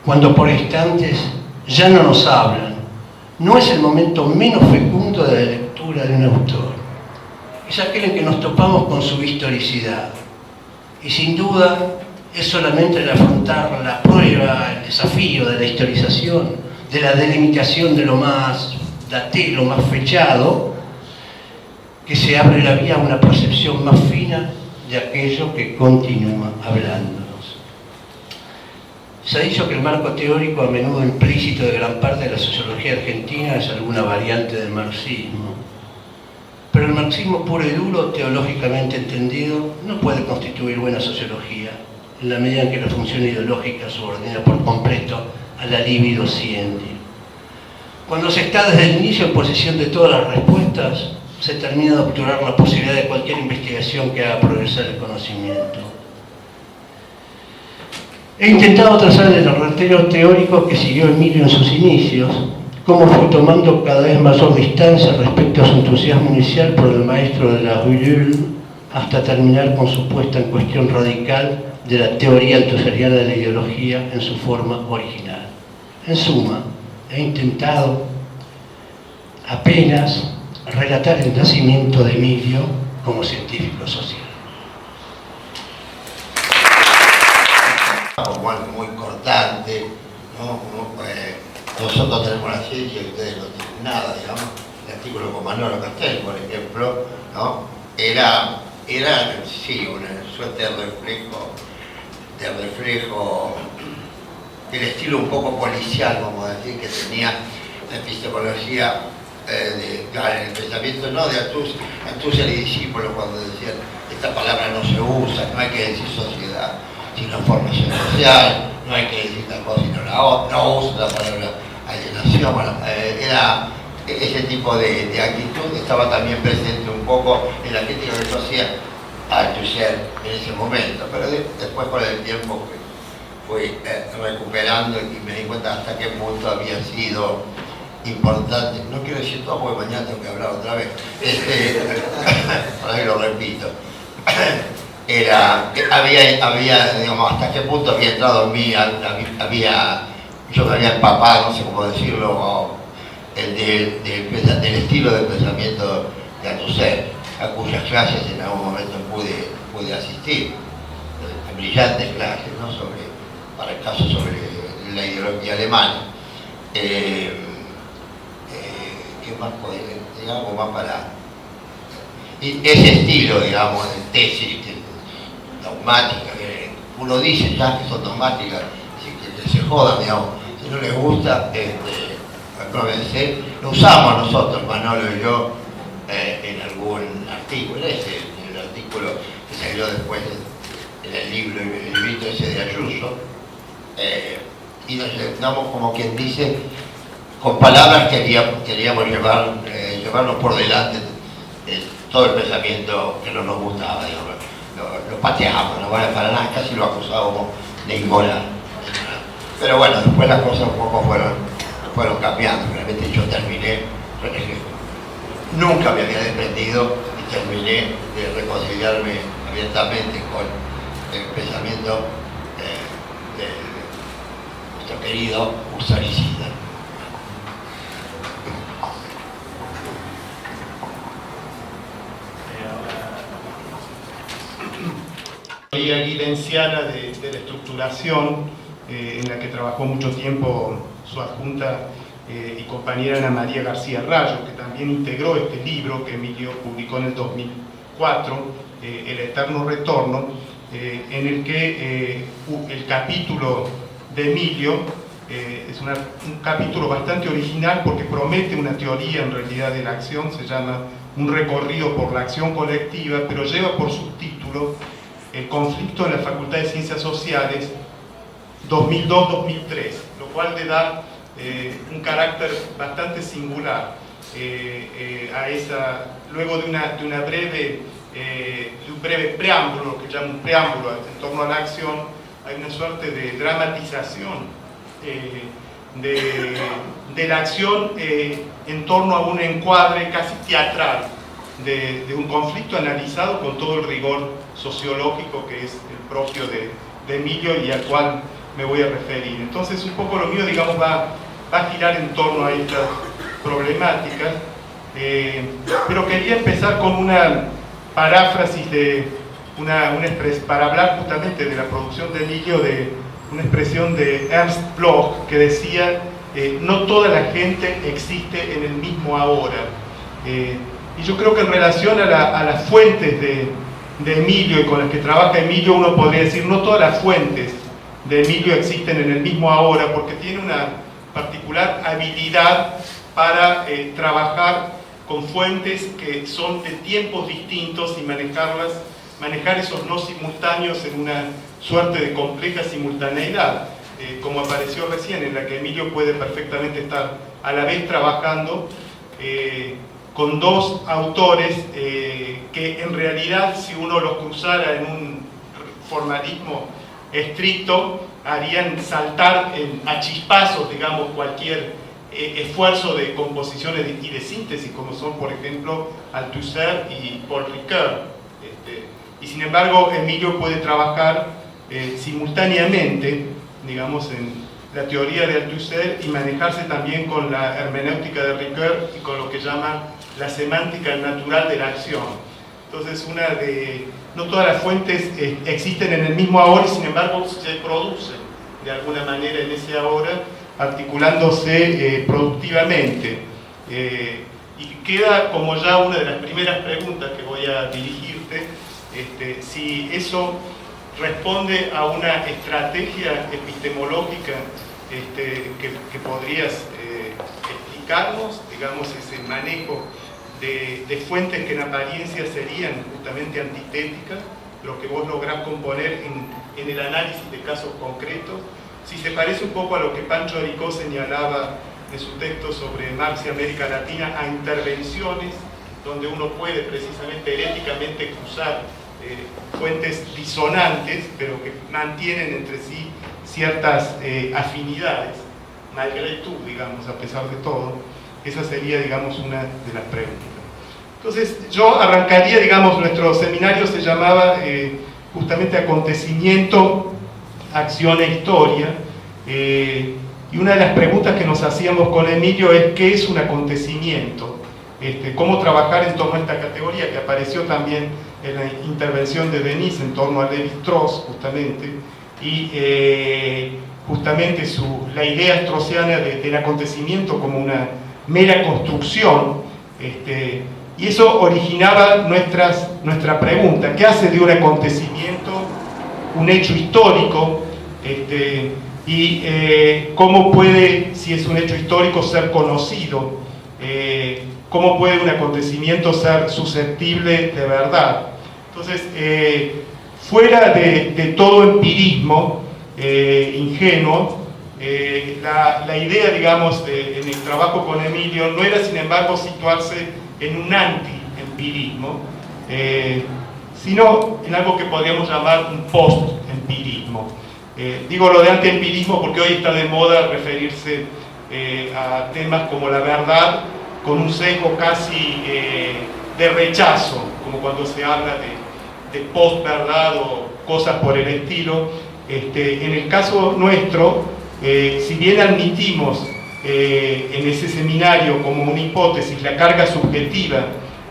cuando por instantes ya no nos hablan no es el momento menos fecundo de la lectura de un autor. es aquel en que nos topamos con su historicidad. Y sin duda es solamente el afrontar la prueba, el desafío de la historización, de la delimitación de lo más daté, lo más fechado, que se abre la vía a una percepción más fina de aquello que continúa hablándonos. Se ha dicho que el marco teórico, a menudo implícito de gran parte de la sociología argentina, es alguna variante del marxismo. Pero el marxismo puro y duro, teológicamente entendido, no puede constituir buena sociología, en la medida en que la función ideológica subordina por completo a la libido scienti. Cuando se está desde el inicio en posesión de todas las respuestas, se termina de obturar la posibilidad de cualquier investigación que haga progresar el conocimiento. He intentado trazar el derrotero teórico que siguió Emilio en sus inicios, cómo fue tomando cada vez mayor distancia respecto a su entusiasmo inicial por el maestro de la Ulule, hasta terminar con su puesta en cuestión radical de la teoría althusseriana de la ideología en su forma original. En suma, he intentado apenas relatar el nacimiento de Emilio como científico social. Como algo muy cortante, ¿no? Nosotros tenemos la ciencia y ustedes no tienen nada, digamos. El artículo con Manolo Castel, por ejemplo, ¿no? Era sí, una suerte de reflejo del estilo un poco policial, vamos a decir, que tenía la epistemología claro, el pensamiento no de Althusser y discípulos, cuando decían esta palabra no se usa, no hay que decir sociedad sino formación social, no hay que decir tal cosa sino la otra, no usa la palabra alienación. Bueno, era ese tipo de actitud estaba también presente un poco en la crítica que yo hacía a Althusser en ese momento, pero después con el tiempo fui recuperando y me di cuenta hasta qué punto había sido importante. No quiero decir todo porque mañana tengo que hablar otra vez, por ahí lo repito. Había, digamos, hasta qué punto había entrado en mí, yo me había empapado, no sé cómo decirlo, del estilo de pensamiento de Althusser, a cuyas clases en algún momento pude asistir, brillantes clases, ¿no? Para el caso sobre la ideología alemana. ¿Qué más podría, digamos, más para y ese estilo, digamos, de tesis dogmática, que uno dice ya que son dogmáticas, que se jodan, digamos, si no les gusta, acuérdense, lo usamos nosotros, Manolo y yo, en algún artículo, en el artículo que salió después en el libro, el librito ese de Ayuso, y nos damos como quien dice, con palabras queríamos llevarnos por delante todo el pensamiento que no nos gustaba, digamos, lo pateábamos, no vale para nada, casi lo acusábamos de inmoral. Pero bueno, después las cosas un poco fueron cambiando. Realmente yo terminé, nunca me había desprendido y terminé de reconciliarme abiertamente con el pensamiento de nuestro querido Husserlcida. La teoría guidenciana de la estructuración, en la que trabajó mucho tiempo su adjunta y compañera Ana María García Rayo, que también integró este libro que Emilio publicó en el 2004, El Eterno Retorno, en el que el capítulo de Emilio es un capítulo bastante original porque promete una teoría en realidad de la acción, se llama Un recorrido por la acción colectiva, pero lleva por subtítulo El conflicto en la Facultad de Ciencias Sociales 2002-2003, lo cual le da un carácter bastante singular a esa, luego de un breve preámbulo, que llama un preámbulo en torno a la acción, hay una suerte de dramatización de la acción en torno a un encuadre casi teatral de un conflicto analizado con todo el rigor sociológico que es el propio de Emilio y al cual me voy a referir. Entonces un poco lo mío, digamos, va a girar en torno a estas problemáticas, pero quería empezar con una paráfrasis de para hablar justamente de la producción de Emilio, de una expresión de Ernst Bloch que decía: no toda la gente existe en el mismo ahora. Y yo creo que en relación a las fuentes de Emilio y con las que trabaja Emilio, uno podría decir: no todas las fuentes de Emilio existen en el mismo ahora, porque tiene una particular habilidad para trabajar con fuentes que son de tiempos distintos y manejar esos no simultáneos en una suerte de compleja simultaneidad, como apareció recién, en la que Emilio puede perfectamente estar a la vez trabajando con dos autores que en realidad, si uno los cruzara en un formalismo estricto, harían saltar a chispazos, digamos, cualquier esfuerzo de composición y de síntesis, como son, por ejemplo, Althusser y Paul Ricoeur. Y sin embargo, Emilio puede trabajar simultáneamente, digamos, en la teoría de Althusser y manejarse también con la hermenéutica de Ricoeur y con lo que llama la semántica natural de la acción. Entonces, no todas las fuentes existen en el mismo ahora y sin embargo se producen de alguna manera en ese ahora, articulándose productivamente. Y queda como ya una de las primeras preguntas que voy a dirigirte, si eso responde a una estrategia epistemológica que podrías explicarnos, digamos, ese manejo de fuentes que en apariencia serían justamente antitéticas, lo que vos lográs componer en el análisis de casos concretos, si se parece un poco a lo que Pancho Aricó señalaba en su texto sobre Marx y América Latina, a intervenciones donde uno puede precisamente heréticamente cruzar fuentes disonantes, pero que mantienen entre sí ciertas afinidades, malgré tout, digamos, a pesar de todo. Esa sería, digamos, una de las preguntas. Entonces, yo arrancaría, digamos, nuestro seminario se llamaba justamente Acontecimiento, Acción e Historia, y una de las preguntas que nos hacíamos con Emilio es: ¿qué es un acontecimiento? Cómo trabajar en torno a esta categoría, que apareció también en la intervención de Denis en torno a Lévi-Strauss, justamente, y justamente la idea straussiana del acontecimiento como una mera construcción, y eso originaba nuestra pregunta: ¿qué hace de un acontecimiento un hecho histórico? Y cómo puede, si es un hecho histórico, ser conocido, cómo puede un acontecimiento ser susceptible de verdad. Entonces, fuera de todo empirismo ingenuo, la idea, digamos, en el trabajo con Emilio no era, sin embargo, situarse en un anti-empirismo, sino en algo que podríamos llamar un post-empirismo. Digo lo de anti-empirismo porque hoy está de moda referirse a temas como la verdad con un sesgo casi de rechazo, como cuando se habla de post-verdad o cosas por el estilo. En el caso nuestro, si bien admitimos en ese seminario como una hipótesis la carga subjetiva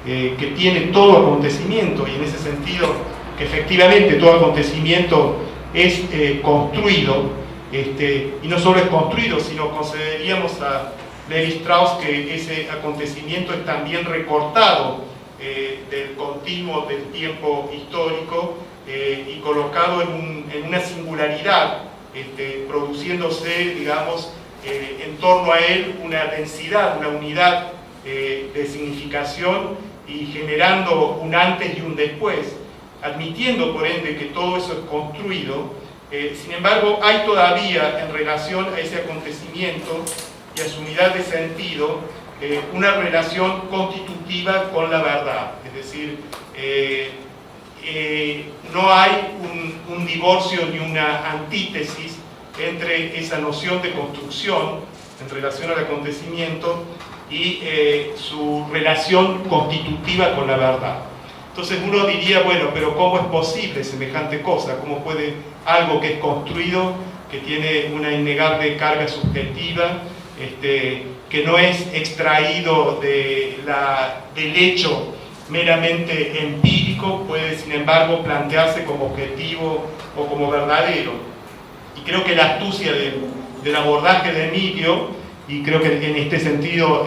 que tiene todo acontecimiento, y en ese sentido que efectivamente todo acontecimiento es construido, y no solo es construido, sino concederíamos a Lévi-Strauss que ese acontecimiento es también recortado del continuo del tiempo histórico y colocado en una singularidad, produciéndose, digamos, en torno a él una densidad, una unidad de significación y generando un antes y un después, admitiendo por ende que todo eso es construido. Sin embargo, hay todavía en relación a ese acontecimiento y a su unidad de sentido una relación constitutiva con la verdad, es decir, no hay un divorcio ni una antítesis entre esa noción de construcción en relación al acontecimiento y su relación constitutiva con la verdad. Entonces uno diría, bueno, pero ¿cómo es posible semejante cosa? ¿Cómo puede algo que es construido, que tiene una innegable carga subjetiva, que no es extraído del hecho meramente empírico, puede sin embargo plantearse como objetivo o como verdadero. Y creo que la astucia del abordaje de Emilio, y creo que en este sentido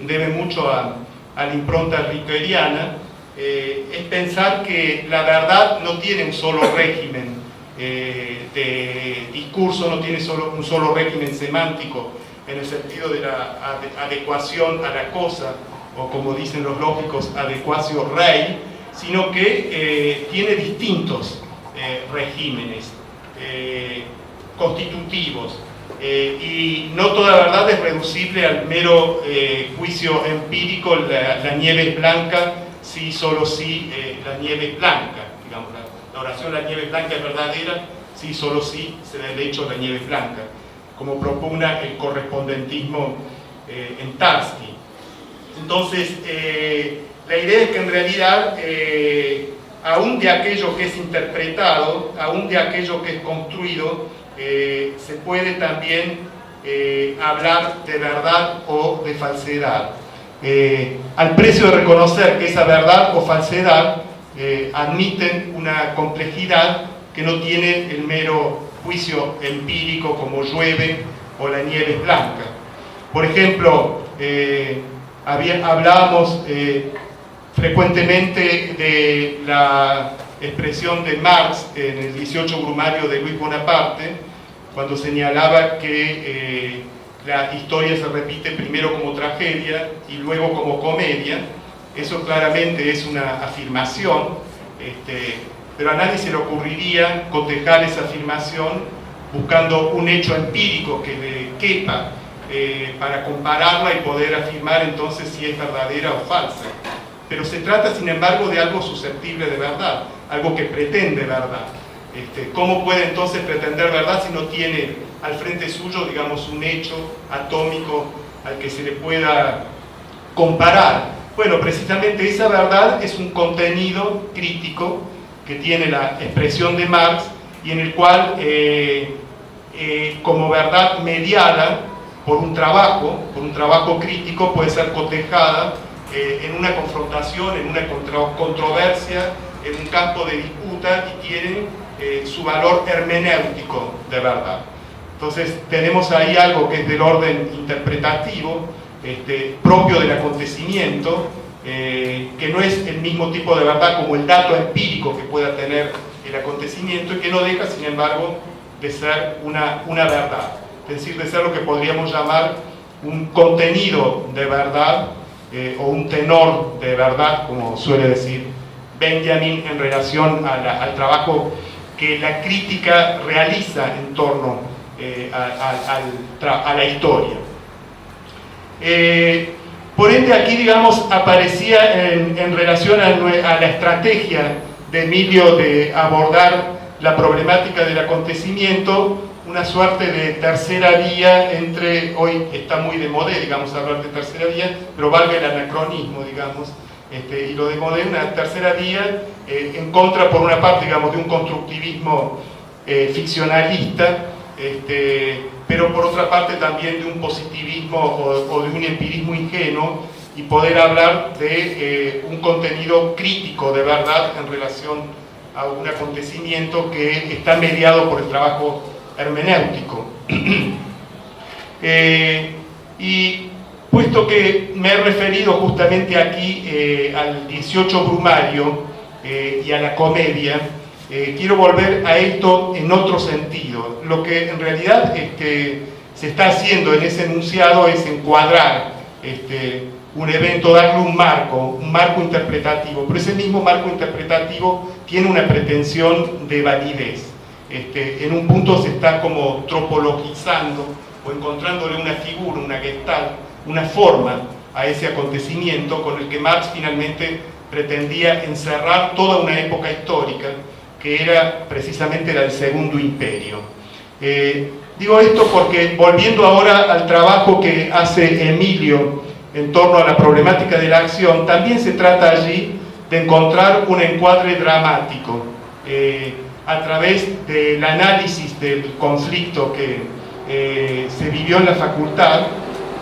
debe mucho a la impronta ricoeriana, es pensar que la verdad no tiene un solo régimen de discurso, no tiene un solo régimen semántico en el sentido de la adecuación a la cosa, o como dicen los lógicos, adecuatio rei, sino que tiene distintos regímenes constitutivos, y no toda verdad es reducible al mero juicio empírico, la nieve es blanca, sí, solo sí, la nieve es blanca, digamos, la oración la nieve blanca es verdadera, sí, solo sí, se da el hecho la nieve es blanca, como propugna el correspondentismo en Tarski. Entonces, la idea es que en realidad, aún de aquello que es interpretado, aún de aquello que es construido, se puede también hablar de verdad o de falsedad. Al precio de reconocer que esa verdad o falsedad admiten una complejidad que no tiene el mero juicio empírico como llueve o la nieve es blanca. Por ejemplo, hablábamos frecuentemente de la expresión de Marx en el 18 Brumario de Luis Bonaparte, cuando señalaba que la historia se repite primero como tragedia y luego como comedia. Eso claramente es una afirmación, pero a nadie se le ocurriría cotejar esa afirmación buscando un hecho empírico que le quepa para compararla y poder afirmar entonces si es verdadera o falsa. Pero se trata, sin embargo, de algo susceptible de verdad, algo que pretende verdad. ¿Cómo puede entonces pretender verdad si no tiene al frente suyo, digamos, un hecho atómico al que se le pueda comparar? Bueno, precisamente esa verdad es un contenido crítico que tiene la expresión de Marx y en el cual, como verdad mediada por un trabajo crítico, puede ser cotejada en una confrontación, en una controversia, en un campo de disputa, y tienen su valor hermenéutico de verdad. Entonces tenemos ahí algo que es del orden interpretativo, propio del acontecimiento, que no es el mismo tipo de verdad como el dato empírico que pueda tener el acontecimiento, y que no deja, sin embargo, de ser una verdad, es decir, de ser lo que podríamos llamar un contenido de verdad, o un tenor de verdad, como suele decir Benjamin en relación al trabajo que la crítica realiza en torno a la historia. Por ende, aquí, digamos, aparecía en relación a la estrategia de Emilio de abordar la problemática del acontecimiento, una suerte de tercera vía entre, hoy está muy de moda, digamos, hablar de tercera vía, pero valga el anacronismo, digamos, y lo de moda, una tercera vía en contra, por una parte, digamos, de un constructivismo ficcionalista, pero por otra parte también de un positivismo o de un empirismo ingenuo, y poder hablar de un contenido crítico de verdad en relación a un acontecimiento que está mediado por el trabajo hermenéutico. Y puesto que me he referido justamente aquí al 18 Brumario y a la comedia, quiero volver a esto en otro sentido. Lo que en realidad se está haciendo en ese enunciado es encuadrar un evento, darle un marco interpretativo, pero ese mismo marco interpretativo tiene una pretensión de validez. En un punto se está como tropologizando o encontrándole una figura, una gestalt, una forma a ese acontecimiento con el que Marx finalmente pretendía encerrar toda una época histórica que era precisamente la del Segundo Imperio. Digo esto porque, volviendo ahora al trabajo que hace Emilio en torno a la problemática de la acción, también se trata allí de encontrar un encuadre dramático a través del análisis del conflicto que se vivió en la facultad.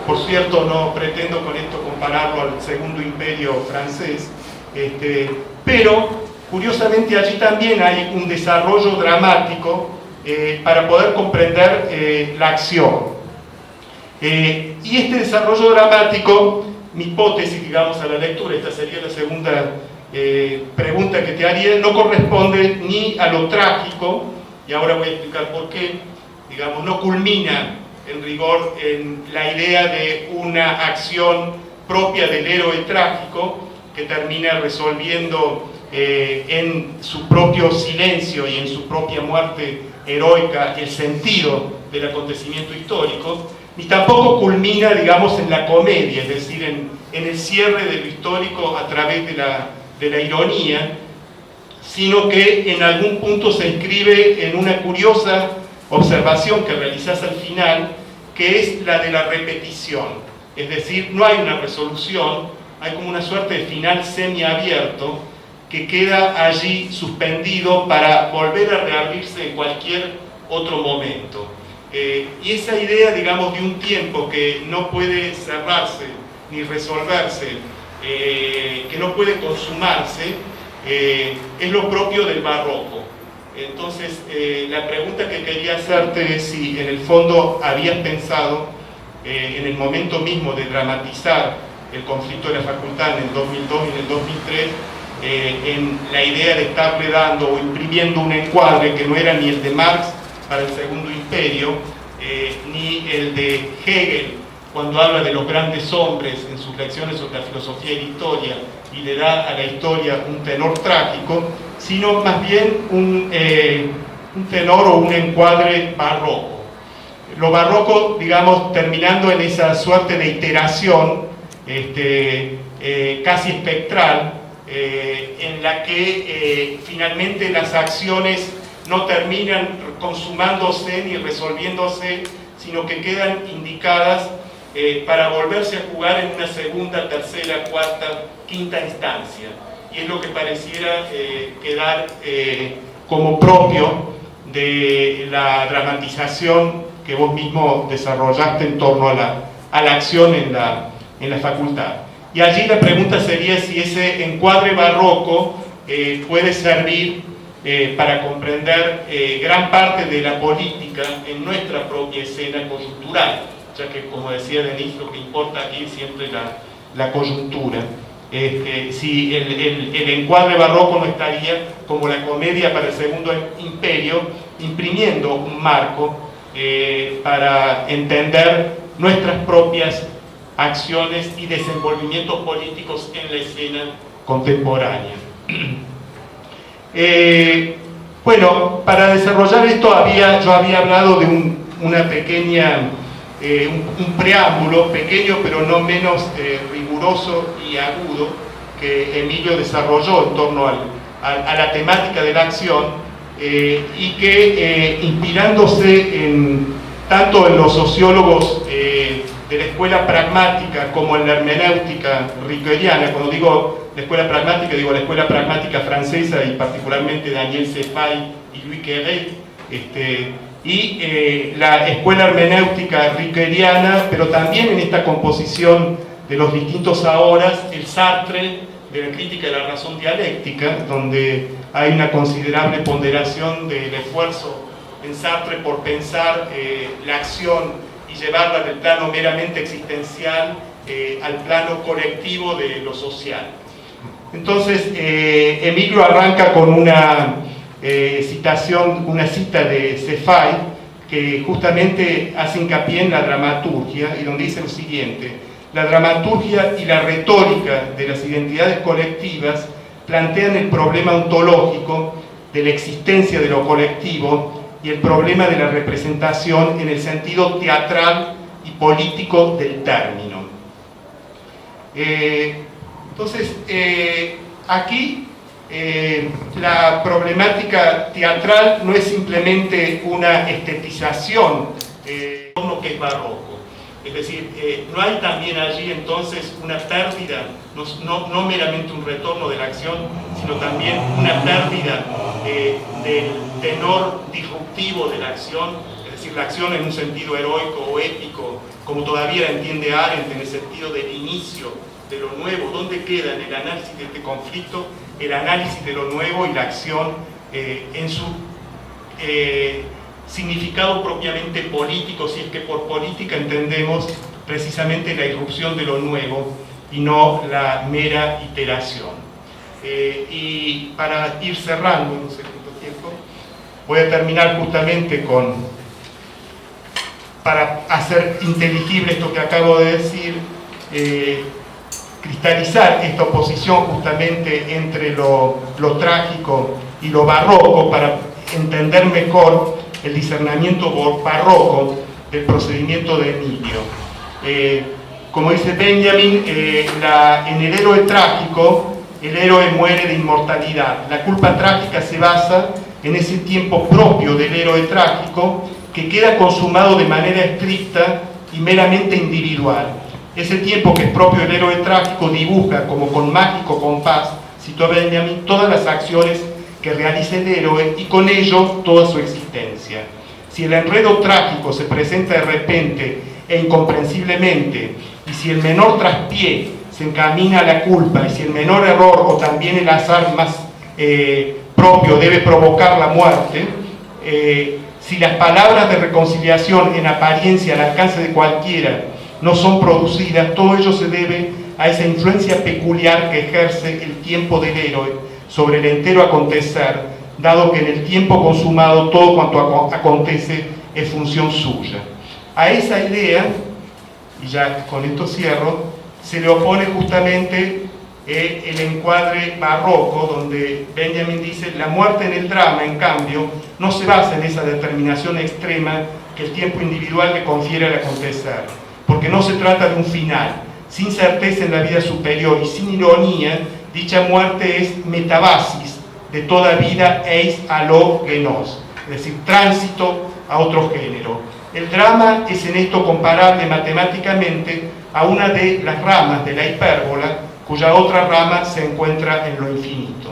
Por cierto, no pretendo con esto compararlo al Segundo Imperio francés, pero curiosamente allí también hay un desarrollo dramático para poder comprender la acción. Y este desarrollo dramático, mi hipótesis, digamos, a la lectura, esta sería la segunda pregunta que te haría, no corresponde ni a lo trágico, y ahora voy a explicar por qué, digamos, no culmina en rigor en la idea de una acción propia del héroe trágico que termina resolviendo en su propio silencio y en su propia muerte heroica el sentido del acontecimiento histórico, ni tampoco culmina, digamos, en la comedia, es decir, en el cierre de lo histórico a través de la ironía, sino que en algún punto se inscribe en una curiosa observación que realizás al final, que es la de la repetición. Es decir, no hay una resolución, hay como una suerte de final semiabierto que queda allí suspendido para volver a reabrirse en cualquier otro momento. Y esa idea, digamos, de un tiempo que no puede cerrarse ni resolverse, que no puede consumarse, es lo propio del barroco. Entonces, la pregunta que quería hacerte es si en el fondo habías pensado en el momento mismo de dramatizar el conflicto de la facultad en el 2002 y en el 2003, en la idea de estarle dando o imprimiendo un encuadre que no era ni el de Marx para el Segundo Imperio, ni el de Hegel cuando habla de los grandes hombres en sus lecciones sobre la filosofía y la historia y le da a la historia un tenor trágico, sino más bien un tenor o un encuadre barroco. Lo barroco, digamos, terminando en esa suerte de iteración casi espectral, en la que finalmente las acciones no terminan consumándose ni resolviéndose, sino que quedan indicadas para volverse a jugar en una segunda, tercera, cuarta, quinta instancia. Y es lo que pareciera quedar como propio de la dramatización que vos mismo desarrollaste en torno a la acción en la facultad. Y allí la pregunta sería si ese encuadre barroco puede servir para comprender gran parte de la política en nuestra propia escena coyuntural, ya que, como decía Denis, lo que importa aquí es siempre la coyuntura. Si el encuadre barroco no estaría, como la comedia para el Segundo Imperio, imprimiendo un marco para entender nuestras propias acciones y desenvolvimientos políticos en la escena contemporánea. Bueno, para desarrollar esto yo había hablado de una pequeña, un preámbulo pequeño pero no menos riguroso y agudo que Emilio desarrolló en torno a la temática de la acción y que inspirándose tanto en los sociólogos de la escuela pragmática como en la hermenéutica ricoeriana. Cuando digo la escuela pragmática, digo la escuela pragmática francesa y particularmente Daniel Sefai y Louis Quéré, y la escuela hermenéutica ricoeriana, pero también en esta composición de los distintos ahora, el Sartre de la crítica de la razón dialéctica, donde hay una considerable ponderación del esfuerzo en Sartre por pensar la acción y llevarla del plano meramente existencial al plano colectivo de lo social. Entonces, Emilio arranca con una cita de Sefai, que justamente hace hincapié en la dramaturgia, y donde dice lo siguiente: la dramaturgia y la retórica de las identidades colectivas plantean el problema ontológico de la existencia de lo colectivo y el problema de la representación en el sentido teatral y político del término. Entonces, aquí la problemática teatral no es simplemente una estetización de lo que es barroco. Es decir, no hay también allí entonces una pérdida, no meramente un retorno de la acción, sino también una pérdida del tenor disruptivo de la acción, es decir, la acción en un sentido heroico o épico, como todavía la entiende Arendt en el sentido del inicio de lo nuevo, dónde queda en el análisis de este conflicto el análisis de lo nuevo y la acción en su significado propiamente político, si es que por política entendemos precisamente la irrupción de lo nuevo y no la mera iteración. Y para ir cerrando, no sé cuánto tiempo, voy a terminar justamente para hacer inteligible esto que acabo de decir, cristalizar esta oposición justamente entre lo trágico y lo barroco para entender mejor el discernimiento barroco del procedimiento de Emilio. Como dice Benjamin, en el héroe trágico, el héroe muere de inmortalidad. La culpa trágica se basa en ese tiempo propio del héroe trágico que queda consumado de manera estricta y meramente individual. Ese tiempo que es propio del héroe trágico dibuja como con mágico compás, citó a Benjamin, todas las acciones que realiza el héroe y con ello toda su existencia. Si el enredo trágico se presenta de repente e incomprensiblemente, y si el menor traspié se encamina a la culpa, y si el menor error o también el azar más propio debe provocar la muerte, si las palabras de reconciliación en apariencia al alcance de cualquiera no son producidas, todo ello se debe a esa influencia peculiar que ejerce el tiempo del héroe sobre el entero acontecer, dado que en el tiempo consumado todo cuanto acontece es función suya. A esa idea, y ya con esto cierro, se le opone justamente el encuadre barroco, donde Benjamin dice: la muerte en el drama, en cambio, no se basa en esa determinación extrema que el tiempo individual le confiere al acontecer, porque no se trata de un final. Sin certeza en la vida superior y sin ironía, dicha muerte es metabasis de toda vida eis alo genos, es decir, tránsito a otro género. El drama es en esto comparable matemáticamente a una de las ramas de la hipérbola, cuya otra rama se encuentra en lo infinito.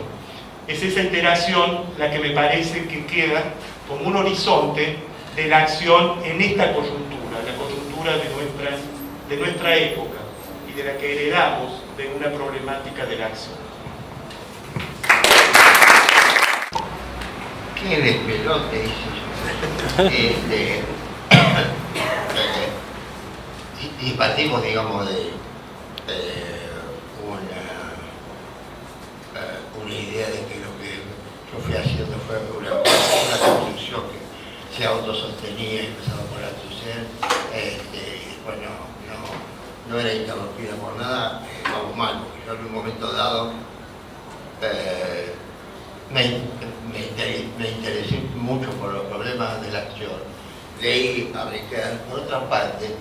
Es esa iteración la que me parece que queda como un horizonte de la acción en esta coyuntura, la coyuntura de nuestra época y de la que heredamos de una problemática de la acción. Qué despelote hice yo. Y partimos, digamos, de una idea de que lo que yo fui haciendo fue una construcción que se autosostenía, empezaba por Althusser, y después no era interrumpida por nada. Vamos mal, porque yo en un momento dado me interesé mucho por los problemas de la acción. Leí a Riquet. Por otra parte,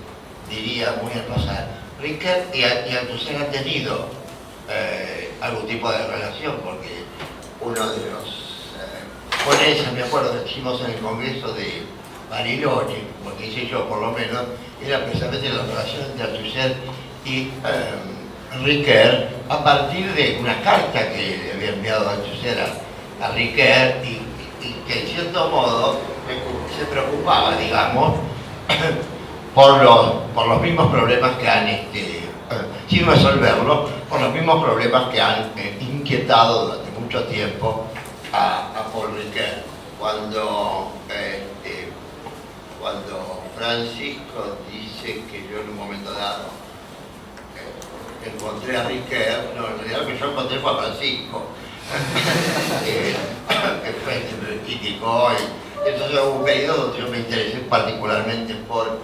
diría muy al pasar, Riquet y Althusser han tenido algún tipo de relación, porque uno de los ponencias, me acuerdo que hicimos en el Congreso de Bariloche, porque hice yo por lo menos, era precisamente la relación entre Althusser y Riquet, a partir de una carta que le había enviado Althusser a Riquet, y que en cierto modo se preocupaba, digamos, por los mismos problemas que han, sin resolverlo, por los mismos problemas que han inquietado durante mucho tiempo a Paul Riquet. Cuando Francisco dice que yo en un momento dado encontré a Riquet, no, en realidad lo que yo encontré fue a Francisco, que fue el que me criticó, y entonces hubo un periodo donde yo me interesé particularmente por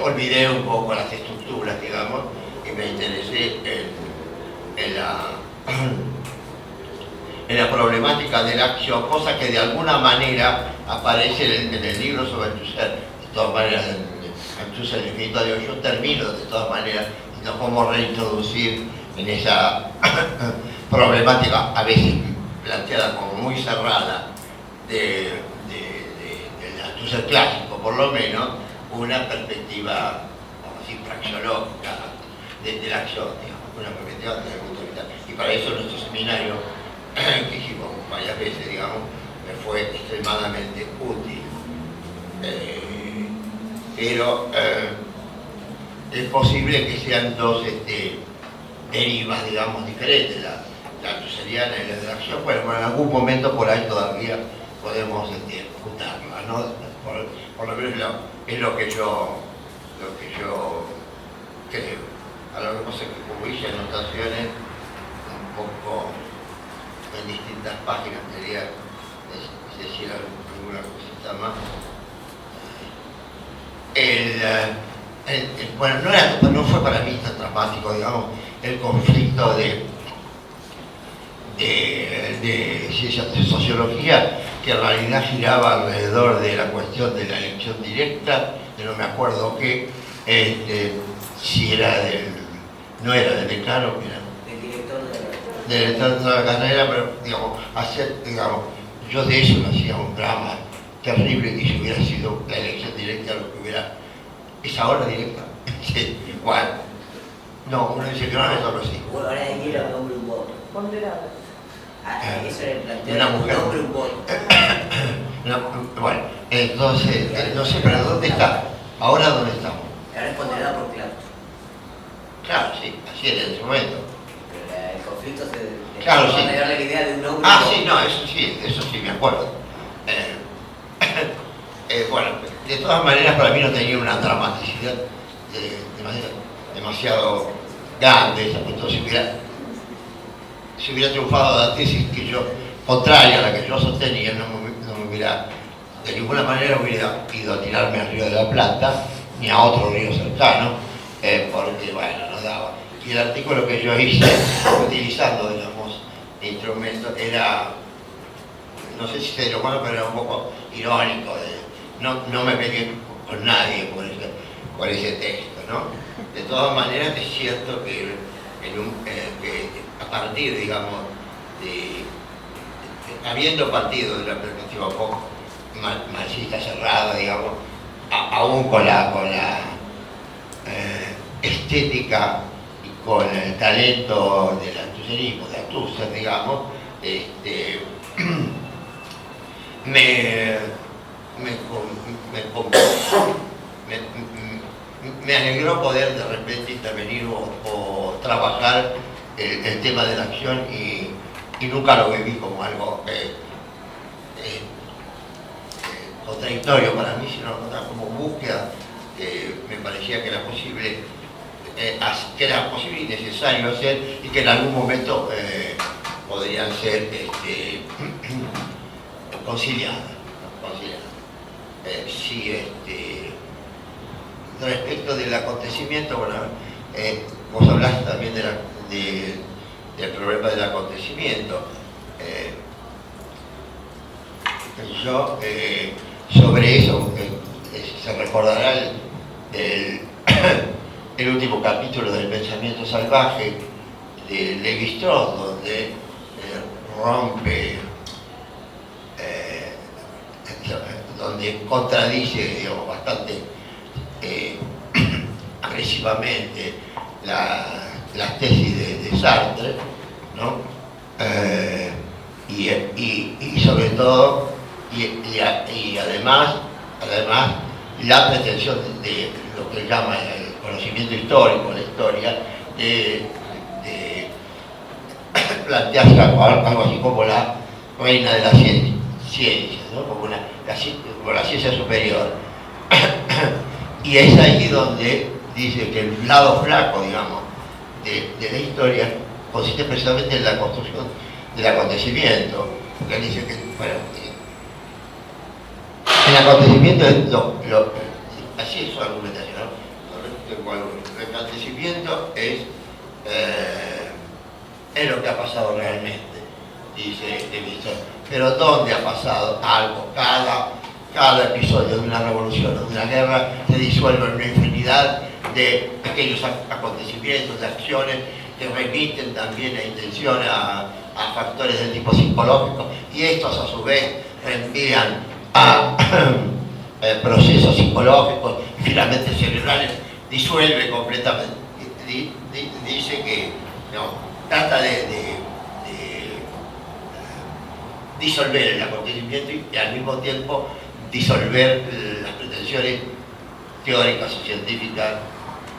olvidé un poco las estructuras, digamos, y me interesé en la problemática de la acción, cosa que de alguna manera aparece en el libro sobre Althusser. De todas maneras, en Althusser, el escritorio, yo termino de todas maneras, y no como reintroducir en esa problemática, a veces planteada como muy cerrada, del Althusser clásico, por lo menos, una perspectiva, vamos a decir, praxeológica de la acción, digamos, una perspectiva desde el punto de vista. Y para eso nuestro seminario, que hicimos varias veces, digamos, me fue extremadamente útil. Pero es posible que sean dos derivas, digamos, diferentes, la tuseriana y la de la acción. Bueno, en algún momento por ahí todavía podemos juntarla, ¿no? Por lo menos es lo que yo creo. A lo mejor sé que como hice anotaciones un poco en distintas páginas, quería decir alguna cosita más. Bueno, no fue para mí tan dramático, digamos, el conflicto de ciencias de sociología, que en realidad giraba alrededor de la cuestión de la elección directa, de no me acuerdo qué, si era no era del decano, era del director de la carrera, pero digamos, yo de eso me hacía un drama terrible, que si hubiera sido la elección directa lo que hubiera, esa hora directa, igual. No, uno dice que no, eso no sí. Bueno, ahora hay que ir a nombre un voto. Ponderado. Eso era el planteo. Una mujer. Nombre un voto. Bueno, entonces, no sé, pero ¿dónde está? ¿Ahora dónde estamos? Ahora es ponderado por claustro. Claro, sí, así era en ese momento. Pero el conflicto se Claro, sí. darle la idea de un nombre. Sí, no, eso sí me acuerdo. Bueno, de todas maneras para mí no tenía una dramaticidad demasiado grande. Entonces si hubiera triunfado la tesis que yo, contraria a la que yo sostenía, no me hubiera, de ninguna manera hubiera ido a tirarme al Río de la Plata, ni a otro río cercano, porque bueno, no daba. Y el artículo que yo hice, utilizando, digamos, de instrumento, era, no sé si se lo bueno, pero era un poco irónico, no me peleé con nadie por ese texto, ¿no? De todas maneras es cierto que, que a partir, digamos, habiendo partido de la perspectiva un poco marxista cerrada, digamos, aún con la estética y con el talento del althusserismo, de Althusser, digamos, me alegró poder de repente intervenir o trabajar el tema de la acción y nunca lo viví como algo contradictorio para mí, sino como búsqueda. Me parecía que era posible y necesario hacer, y que en algún momento podrían ser conciliadas. Respecto del acontecimiento, bueno, vos hablaste también del problema del acontecimiento. Yo, sobre eso, se recordará el último capítulo del Pensamiento Salvaje de Lévi-Strauss, donde rompe, donde contradice, digamos, bastante agresivamente las tesis de Sartre, ¿no? Y sobre todo, y además la pretensión de lo que él llama el conocimiento histórico, la historia, de plantearse algo así como la reina de las ciencias, ¿no? como la ciencia superior. Y es ahí donde dice que el lado flaco, digamos, de la historia consiste precisamente en la construcción del acontecimiento. Porque él dice que, bueno, el acontecimiento es así es su argumentación, ¿no? El acontecimiento es lo que ha pasado realmente, dice Víctor. Pero ¿dónde ha pasado algo? Cada episodio de una revolución o de una guerra se disuelve en una infinidad de pequeños acontecimientos, de acciones que remiten también a intención, a factores de tipo psicológico, y estos a su vez reenvían a procesos psicológicos y finalmente cerebrales, disuelve completamente. Dice que no, trata de disolver el acontecimiento y al mismo tiempo disolver las pretensiones teóricas y científicas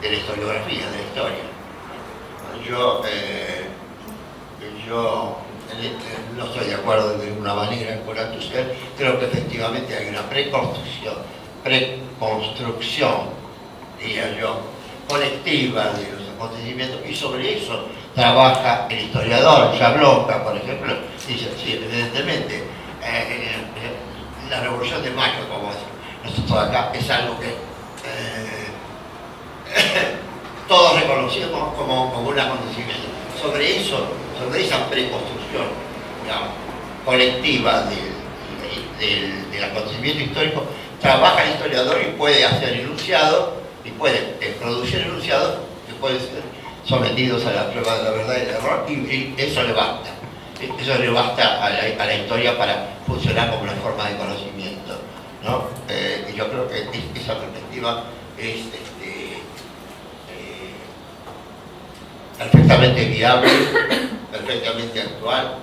de la historiografía, de la historia. Yo no estoy de acuerdo de ninguna manera con Althusser. Creo que efectivamente hay una preconstrucción, diría yo, colectiva de los acontecimientos, y sobre eso trabaja el historiador Jablonka, por ejemplo. Dice, sí, evidentemente, la Revolución de Mayo, como nosotros acá, es algo que todos reconocemos como un acontecimiento. Sobre eso, sobre esa preconstrucción, digamos, colectiva del acontecimiento histórico, trabaja el historiador y puede hacer enunciados, y puede producir enunciados que pueden ser sometidos a la prueba de la verdad y del error, y eso le basta. Eso le basta a la historia para funcionar como una forma de conocimiento, ¿no? Y yo creo que esa perspectiva es perfectamente viable, perfectamente actual,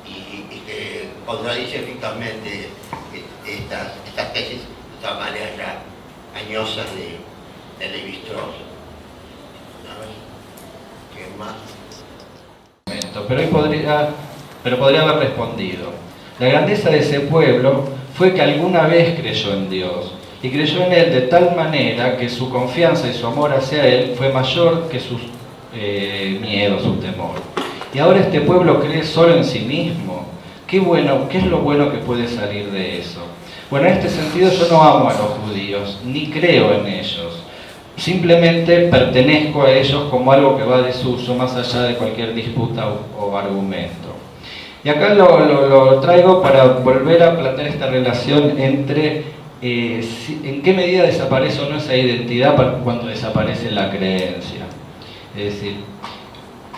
y que contradice eficazmente estas tesis, estas maneras ya añosas de Lévi-Strauss. ¿Qué más? Pero podría haber respondido. La grandeza de ese pueblo fue que alguna vez creyó en Dios, y creyó en Él de tal manera que su confianza y su amor hacia Él fue mayor que sus miedos, su temor. Y ahora este pueblo cree solo en sí mismo. ¿Qué es lo bueno que puede salir de eso? Bueno, en este sentido yo no amo a los judíos, ni creo en ellos. Simplemente pertenezco a ellos como algo que va de suyo, más allá de cualquier disputa o argumento. Y acá lo traigo para volver a plantear esta relación entre en qué medida desaparece o no esa identidad cuando desaparece la creencia. Es decir,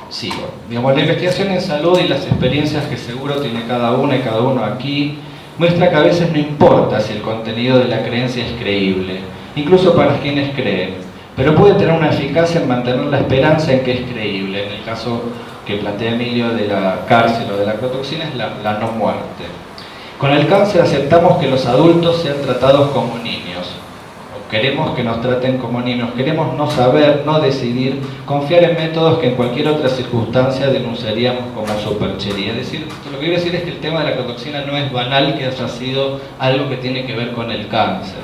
sigo. Digamos, la investigación en salud y las experiencias que seguro tiene cada una y cada uno aquí muestra que a veces no importa si el contenido de la creencia es creíble, incluso para quienes creen, pero puede tener una eficacia en mantener la esperanza en que es creíble. En el caso que plantea Emilio de la cárcel o de la crotoxina es la no muerte. Con el cáncer aceptamos que los adultos sean tratados como niños, o queremos que nos traten como niños, queremos no saber, no decidir, confiar en métodos que en cualquier otra circunstancia denunciaríamos como superchería. Es decir, lo que quiero decir es que el tema de la crotoxina no es banal que haya sido algo que tiene que ver con el cáncer.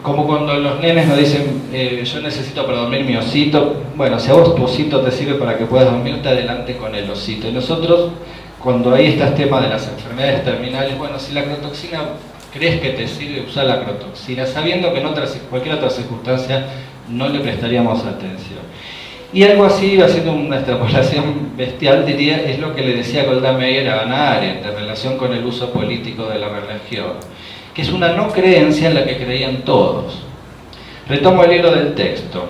Como cuando los nenes nos dicen, yo necesito para dormir mi osito. Bueno, si a vos tu osito te sirve para que puedas dormir, te adelante con el osito. Y nosotros, cuando ahí está el tema de las enfermedades terminales, bueno, si la crotoxina crees que te sirve, usar la crotoxina, sabiendo que en cualquier otra circunstancia no le prestaríamos atención. Y algo así, haciendo una extrapolación bestial, diría, es lo que le decía Golda Meir a Hannah Arendt en relación con el uso político de la religión, que es una no creencia en la que creían todos. Retomo el hilo del texto.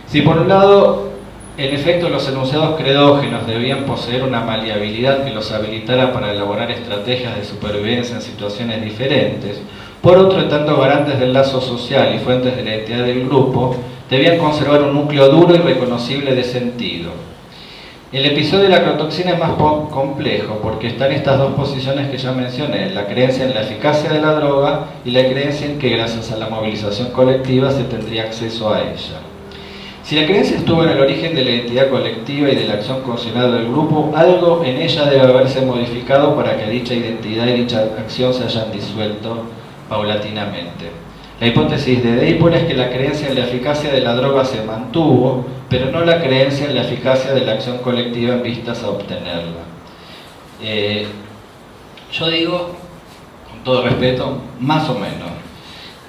Si por un lado, en efecto, los enunciados credógenos debían poseer una maleabilidad que los habilitara para elaborar estrategias de supervivencia en situaciones diferentes, por otro, tanto garantes del lazo social y fuentes de la identidad del grupo, debían conservar un núcleo duro y reconocible de sentido. El episodio de la crotoxina es más complejo porque están estas dos posiciones que ya mencioné, la creencia en la eficacia de la droga y la creencia en que gracias a la movilización colectiva se tendría acceso a ella. Si la creencia estuvo en el origen de la identidad colectiva y de la acción consignada del grupo, algo en ella debe haberse modificado para que dicha identidad y dicha acción se hayan disuelto paulatinamente. La hipótesis de Daypol es que la creencia en la eficacia de la droga se mantuvo, pero no la creencia en la eficacia de la acción colectiva en vistas a obtenerla. Yo digo, con todo respeto, más o menos.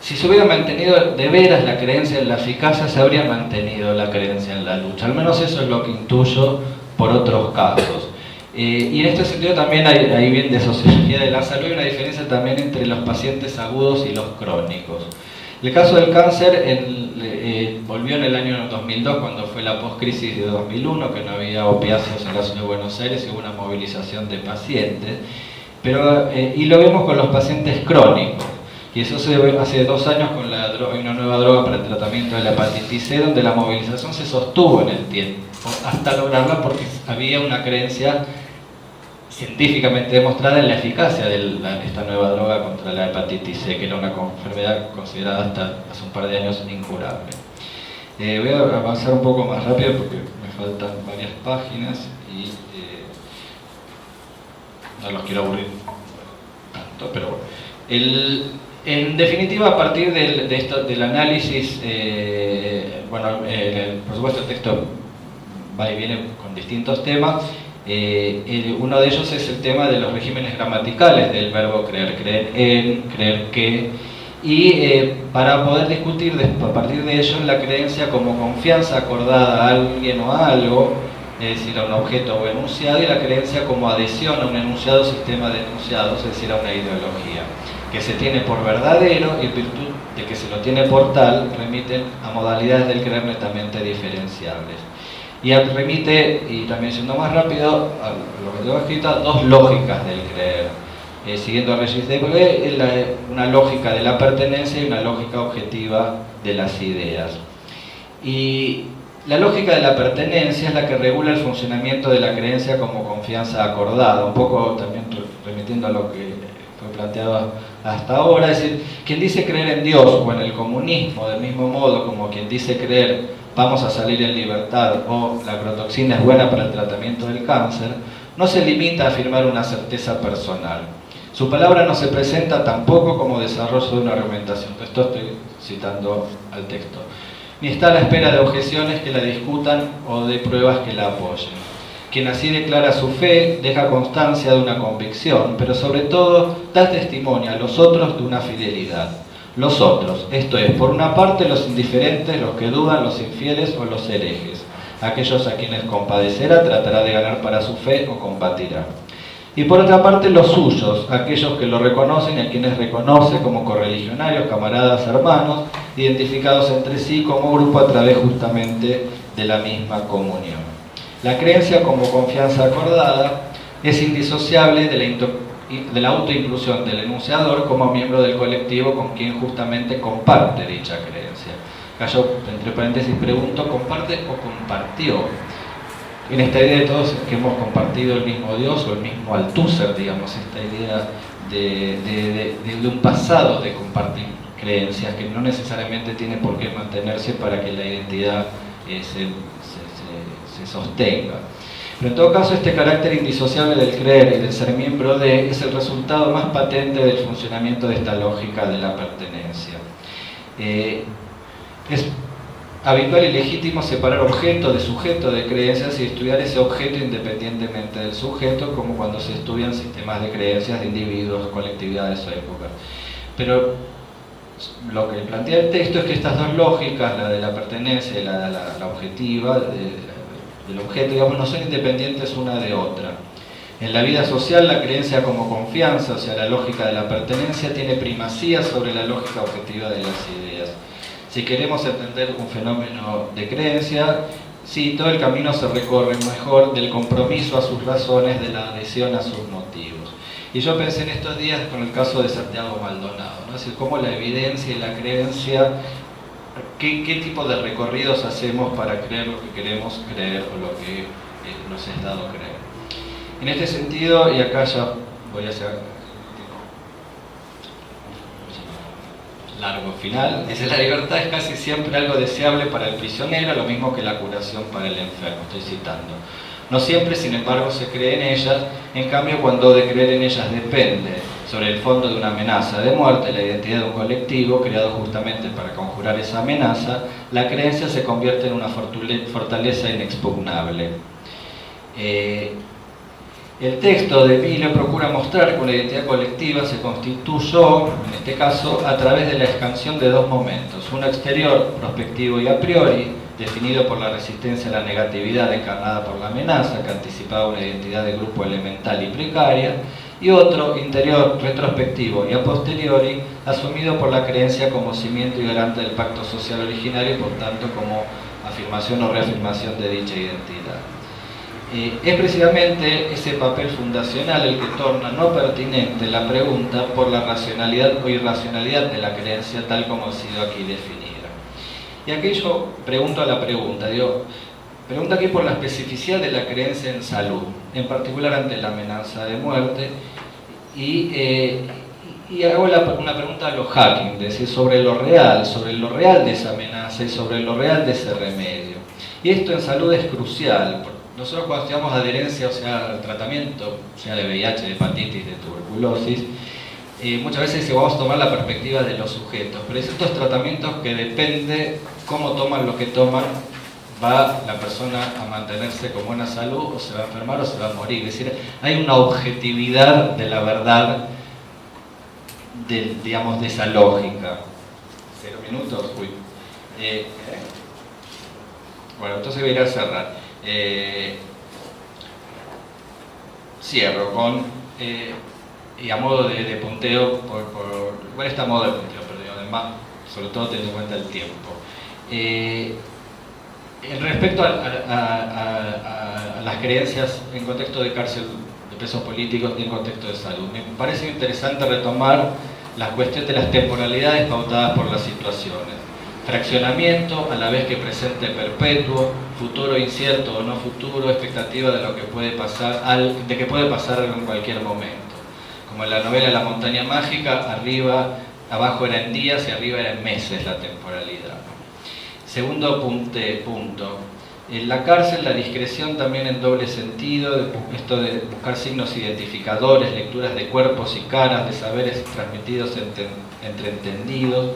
Si se hubiera mantenido de veras la creencia en la eficacia, se habría mantenido la creencia en la lucha. Al menos eso es lo que intuyo por otros casos. Y en este sentido también ahí bien de sociología de la salud hay una diferencia también entre los pacientes agudos y los crónicos. El caso del cáncer volvió en el año 2002 cuando fue la post-crisis de 2001, que no había opiáceos en la ciudad de Buenos Aires y hubo una movilización de pacientes. Y lo vemos con los pacientes crónicos. Y eso se ve hace 2 años con una nueva droga para el tratamiento de la hepatitis C, donde la movilización se sostuvo en el tiempo, hasta lograrla porque había una creencia científicamente demostrada en la eficacia de esta nueva droga contra la hepatitis C, que era una enfermedad considerada hasta hace un par de años incurable. Voy a avanzar un poco más rápido porque me faltan varias páginas y no los quiero aburrir tanto, pero bueno. En definitiva, a partir del análisis, por supuesto el texto va y viene con distintos temas. Uno de ellos es el tema de los regímenes gramaticales del verbo creer, creer en, creer que, y para poder discutir a partir de ello la creencia como confianza acordada a alguien o a algo, es decir, a un objeto o enunciado, y la creencia como adhesión a un enunciado o sistema de enunciados, es decir, a una ideología, que se tiene por verdadero y en virtud de que se lo tiene por tal, remiten a modalidades del creer netamente diferenciables. Y remite, y también siendo más rápido, a lo que tengo escrito, a dos lógicas del creer. Siguiendo a Regis Debray, una lógica de la pertenencia y una lógica objetiva de las ideas. Y la lógica de la pertenencia es la que regula el funcionamiento de la creencia como confianza acordada, un poco también remitiendo a lo que fue planteado hasta ahora, es decir, quien dice creer en Dios o en el comunismo, del mismo modo como quien dice creer vamos a salir en libertad o la agrotoxina es buena para el tratamiento del cáncer, no se limita a afirmar una certeza personal. Su palabra no se presenta tampoco como desarrollo de una argumentación. Esto estoy citando al texto. Ni está a la espera de objeciones que la discutan o de pruebas que la apoyen. Quien así declara su fe deja constancia de una convicción, pero sobre todo da testimonio a los otros de una fidelidad. Los otros, esto es, por una parte los indiferentes, los que dudan, los infieles o los herejes, aquellos a quienes compadecerá, tratará de ganar para su fe o combatirá. Y por otra parte los suyos, aquellos que lo reconocen y a quienes reconoce como correligionarios, camaradas, hermanos, identificados entre sí como grupo a través justamente de la misma comunión. La creencia como confianza acordada es indisociable de la autoinclusión del enunciador como miembro del colectivo con quien justamente comparte dicha creencia. Acá yo, entre paréntesis, pregunto, ¿comparte o compartió? En esta idea de todos que hemos compartido el mismo Dios o el mismo Althusser, digamos, esta idea de un pasado de compartir creencias que no necesariamente tiene por qué mantenerse para que la identidad se sostenga. Pero en todo caso, este carácter indisociable del creer y del ser miembro de es el resultado más patente del funcionamiento de esta lógica de la pertenencia. Es habitual y legítimo separar objeto de sujeto de creencias y estudiar ese objeto independientemente del sujeto, como cuando se estudian sistemas de creencias de individuos, colectividades o épocas. Pero lo que plantea el texto es que estas dos lógicas, la de la pertenencia y la objetiva, del objeto, digamos, no son independientes una de otra. En la vida social, la creencia como confianza, o sea, la lógica de la pertenencia, tiene primacía sobre la lógica objetiva de las ideas. Si queremos entender un fenómeno de creencia, sí, todo el camino se recorre mejor del compromiso a sus razones, de la adhesión a sus motivos. Y yo pensé en estos días con el caso de Santiago Maldonado, ¿no? Es decir, cómo la evidencia y la creencia, ¿qué tipo de recorridos hacemos para creer lo que queremos creer o lo que nos es dado creer? En este sentido, y acá ya voy a hacer largo final, dice: la libertad es casi siempre algo deseable para el prisionero, lo mismo que la curación para el enfermo. Estoy citando. No siempre, sin embargo, se cree en ellas. En cambio, cuando de creer en ellas depende sobre el fondo de una amenaza de muerte, la identidad de un colectivo creado justamente para conjurar esa amenaza, la creencia se convierte en una fortaleza inexpugnable. El texto de Emilio procura mostrar que una identidad colectiva se constituyó, en este caso, a través de la expansión de dos momentos: uno exterior, prospectivo y a priori, definido por la resistencia a la negatividad encarnada por la amenaza, que anticipaba una identidad de grupo elemental y precaria, y otro, interior, retrospectivo y a posteriori, asumido por la creencia como cimiento y garante del pacto social originario y por tanto como afirmación o reafirmación de dicha identidad. Es precisamente ese papel fundacional el que torna no pertinente la pregunta por la racionalidad o irracionalidad de la creencia tal como ha sido aquí definida. Y aquí yo pregunto a la pregunta, digo, Pregunta aquí por la especificidad de la creencia en salud, en particular ante la amenaza de muerte, y hago una pregunta a los hacking, es decir, sobre lo real de esa amenaza y sobre lo real de ese remedio. Y esto en salud es crucial. Nosotros cuando estudiamos adherencia, o sea, al tratamiento, sea de VIH, de hepatitis, de tuberculosis, muchas veces si vamos a tomar la perspectiva de los sujetos, pero hay ciertos tratamientos que depende cómo toman lo que toman, va la persona a mantenerse con buena salud o se va a enfermar o se va a morir. Es decir, hay una objetividad de la verdad, digamos, de esa lógica. 0 minutos, uy. Bueno, entonces voy a ir a cerrar. Cierro con, y a modo de punteo, igual está a modo de punteo, pero además, sobre todo teniendo en cuenta el tiempo. Respecto a las creencias en contexto de cárcel de presos políticos y en contexto de salud, me parece interesante retomar la cuestión de las temporalidades pautadas por las situaciones. Fraccionamiento, a la vez que presente perpetuo, futuro incierto o no futuro, expectativa de lo que puede pasar, de que puede pasar en cualquier momento. Como en la novela La montaña mágica, abajo era en días y arriba era en meses la temporalidad. Segundo punto. En la cárcel, la discreción también en doble sentido, esto de buscar signos identificadores, lecturas de cuerpos y caras, de saberes transmitidos entre entendidos.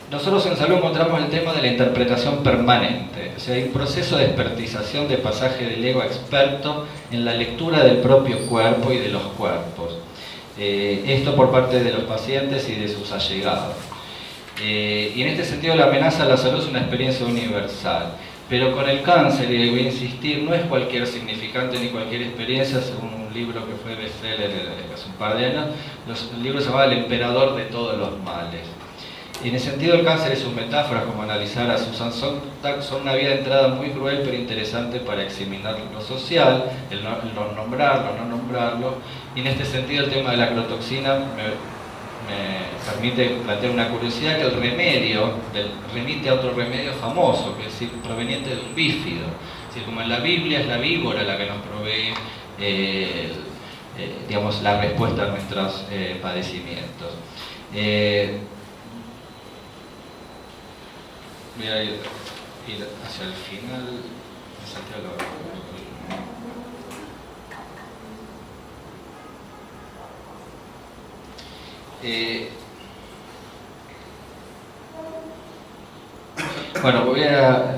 Nosotros en salud encontramos el tema de la interpretación permanente, o sea, hay un proceso de expertización, de pasaje del ego a experto en la lectura del propio cuerpo y de los cuerpos. Esto por parte de los pacientes y de sus allegados. Y en este sentido la amenaza a la salud es una experiencia universal, pero con el cáncer, y voy a insistir, no es cualquier significante ni cualquier experiencia, según un libro que fue bestseller hace un par de años, el libro se llamaba El emperador de todos los males. Y en ese sentido el cáncer y sus metáforas, como analizar a Susan Sontag, son una vía de entrada muy cruel pero interesante para examinar lo social, el nombrarlo, no nombrarlo, y en este sentido el tema de la acrotoxina me permite plantear una curiosidad, que el remedio remite a otro remedio famoso, que es proveniente de un bífido. Es decir, como en la Biblia es la víbora la que nos provee digamos, la respuesta a nuestros padecimientos. Voy a ir hacia el final. Bueno, voy a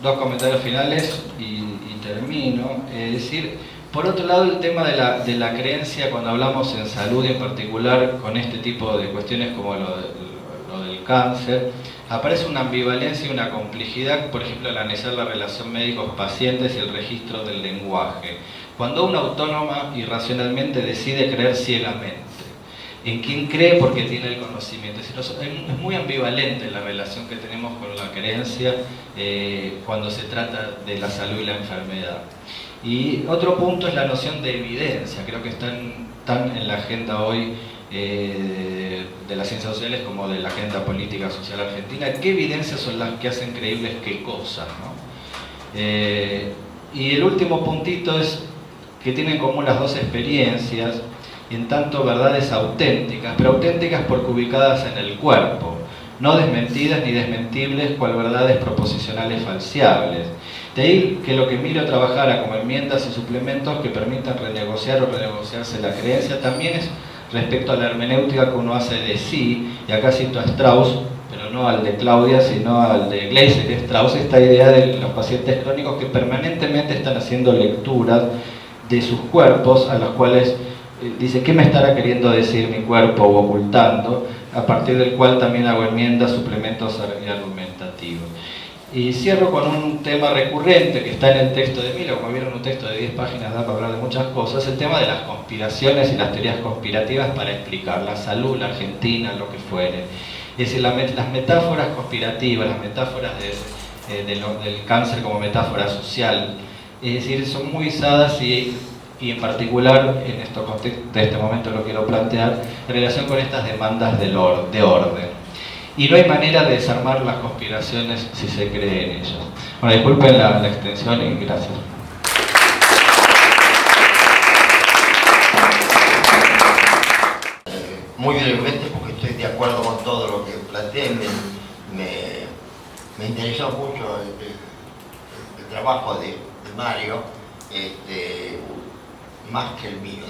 dos comentarios finales y termino. Es decir, por otro lado, el tema de la creencia cuando hablamos en salud, y en particular con este tipo de cuestiones como lo del cáncer, aparece una ambivalencia y una complejidad, por ejemplo, al analizar la relación médicos-pacientes y el registro del lenguaje. Cuando uno autónoma y racionalmente decide creer ciegamente en quien cree porque tiene el conocimiento. Es muy ambivalente la relación que tenemos con la creencia cuando se trata de la salud y la enfermedad. Y otro punto es la noción de evidencia. Creo que están en la agenda hoy de las ciencias sociales como de la agenda política social argentina. ¿Qué evidencias son las que hacen creíbles qué cosas, ¿no? Y el último puntito es que tienen como las dos experiencias, en tanto verdades auténticas, pero auténticas porque ubicadas en el cuerpo, no desmentidas ni desmentibles cual verdades proposicionales falseables. De ahí que lo que Emilio trabajara como enmiendas y suplementos que permitan renegociar o renegociarse la creencia también es respecto a la hermenéutica que uno hace de sí, y acá cito a Strauss, pero no al de Claudia, sino al de Gleiser y Strauss, esta idea de los pacientes crónicos que permanentemente están haciendo lecturas de sus cuerpos, a los cuales dice, ¿qué me estará queriendo decir mi cuerpo o ocultando? A partir del cual también hago enmiendas, suplementos y argumentativos. Y cierro con un tema recurrente que está en el texto de Emilio, como vieron un texto de 10 páginas da para hablar de muchas cosas, el tema de las conspiraciones y las teorías conspirativas para explicar la salud, la Argentina, lo que fuere. Es decir, las metáforas conspirativas, las metáforas del cáncer como metáfora social, es decir, son muy usadas y en particular en este momento lo quiero plantear en relación con estas demandas de orden. y no hay manera de desarmar las conspiraciones si se cree en ellas. Bueno, disculpen la extensión y gracias. Muy brevemente, porque estoy de acuerdo con todo lo que planteé, me interesó mucho el trabajo de Mario, más que el mío.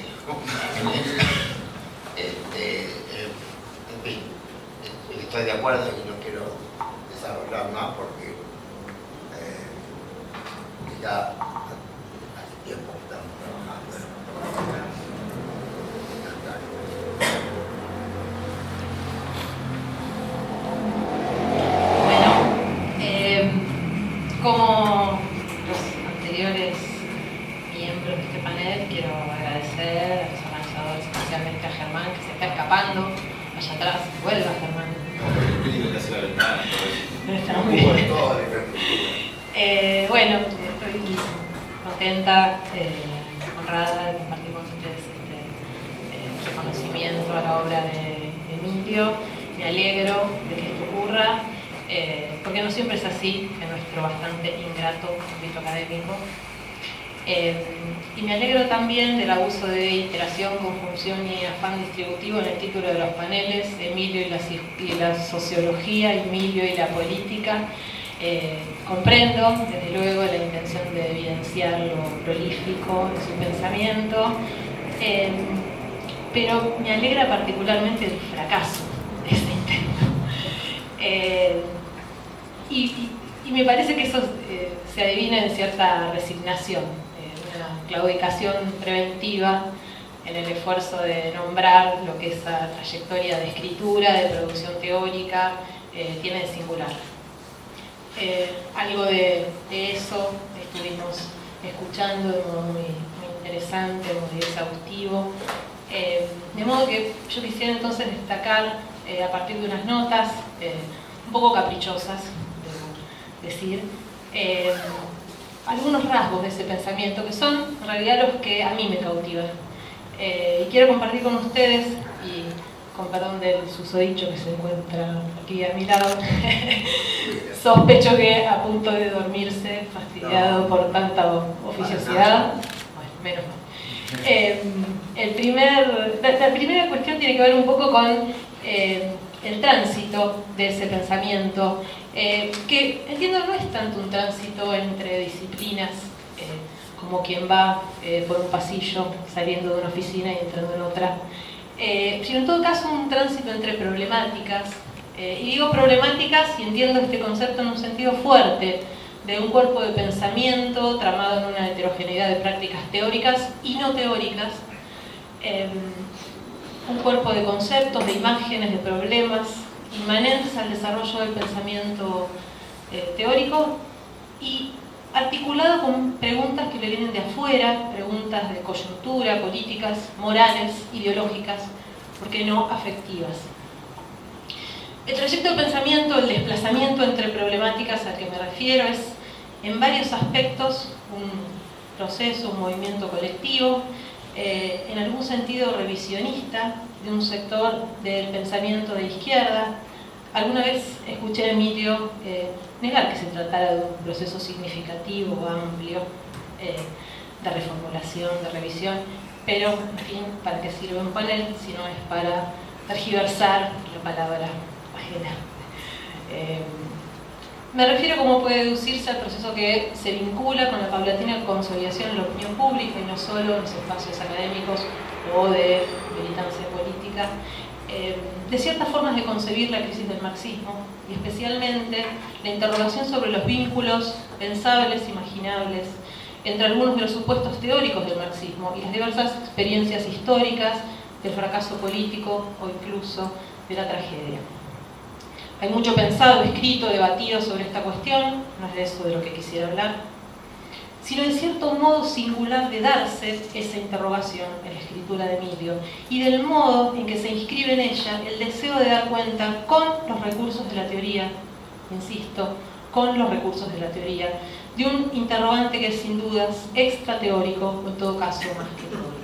En fin, estoy de acuerdo y no quiero desarrollar más porque ya hace tiempo que estamos trabajando. Como los anteriores miembros de este panel, quiero agradecer a los organizadores, especialmente a Germán, que se está escapando allá atrás. Vuelva, Germán. Está muy bien. Bueno, estoy contenta, honrada de compartir con ustedes este reconocimiento a la obra de Emilio. Me alegro de que esto ocurra. Porque no siempre es así en nuestro bastante ingrato ámbito académico. Y me alegro también del abuso de iteración, conjunción y afán distributivo en el título de los paneles, Emilio y la sociología, Emilio y la política. Comprendo, desde luego, la intención de evidenciar lo prolífico de su pensamiento, pero me alegra particularmente el fracaso de este intento. Y me parece que eso se adivina en cierta resignación, una claudicación preventiva en el esfuerzo de nombrar lo que esa trayectoria de escritura, de producción teórica, tiene de singular. Algo de eso estuvimos escuchando de modo muy interesante, muy exhaustivo. De modo que yo quisiera entonces destacar, a partir de unas notas un poco caprichosas, decir, algunos rasgos de ese pensamiento que son en realidad los que a mí me cautivan. Y quiero compartir con ustedes, y con perdón del susodicho que se encuentra aquí a mi lado, sospecho que a punto de dormirse, fastidiado por tanta oficiosidad. Bueno, menos mal. La primera cuestión tiene que ver un poco con el tránsito de ese pensamiento, que entiendo no es tanto un tránsito entre disciplinas, como quien va por un pasillo saliendo de una oficina y entrando en otra, sino en todo caso un tránsito entre problemáticas, y digo problemáticas y entiendo este concepto en un sentido fuerte, de un cuerpo de pensamiento tramado en una heterogeneidad de prácticas teóricas y no teóricas, un cuerpo de conceptos, de imágenes, de problemas inmanentes al desarrollo del pensamiento teórico y articulado con preguntas que le vienen de afuera, preguntas de coyuntura, políticas, morales, ideológicas, ¿por qué no afectivas? El trayecto de pensamiento, el desplazamiento entre problemáticas al que me refiero es en varios aspectos un proceso, un movimiento colectivo, en algún sentido revisionista de un sector del pensamiento de izquierda. Alguna vez escuché a Emilio negar que se tratara de un proceso significativo, amplio, de reformulación, de revisión, pero, en fin, ¿para qué sirve un panel si no es para tergiversar la palabra ajena? Me refiero a cómo puede deducirse al proceso que se vincula con la paulatina consolidación en la opinión pública y no solo en los espacios académicos o de militancia política, de ciertas formas de concebir la crisis del marxismo y especialmente la interrogación sobre los vínculos pensables, imaginables, entre algunos de los supuestos teóricos del marxismo y las diversas experiencias históricas del fracaso político o incluso de la tragedia. Hay mucho pensado, escrito, debatido sobre esta cuestión, no es de eso de lo que quisiera hablar, sino de cierto modo singular de darse esa interrogación en la escritura de Emilio y del modo en que se inscribe en ella el deseo de dar cuenta con los recursos de la teoría, insisto, con los recursos de la teoría, de un interrogante que es sin dudas extrateórico o en todo caso más que teórico.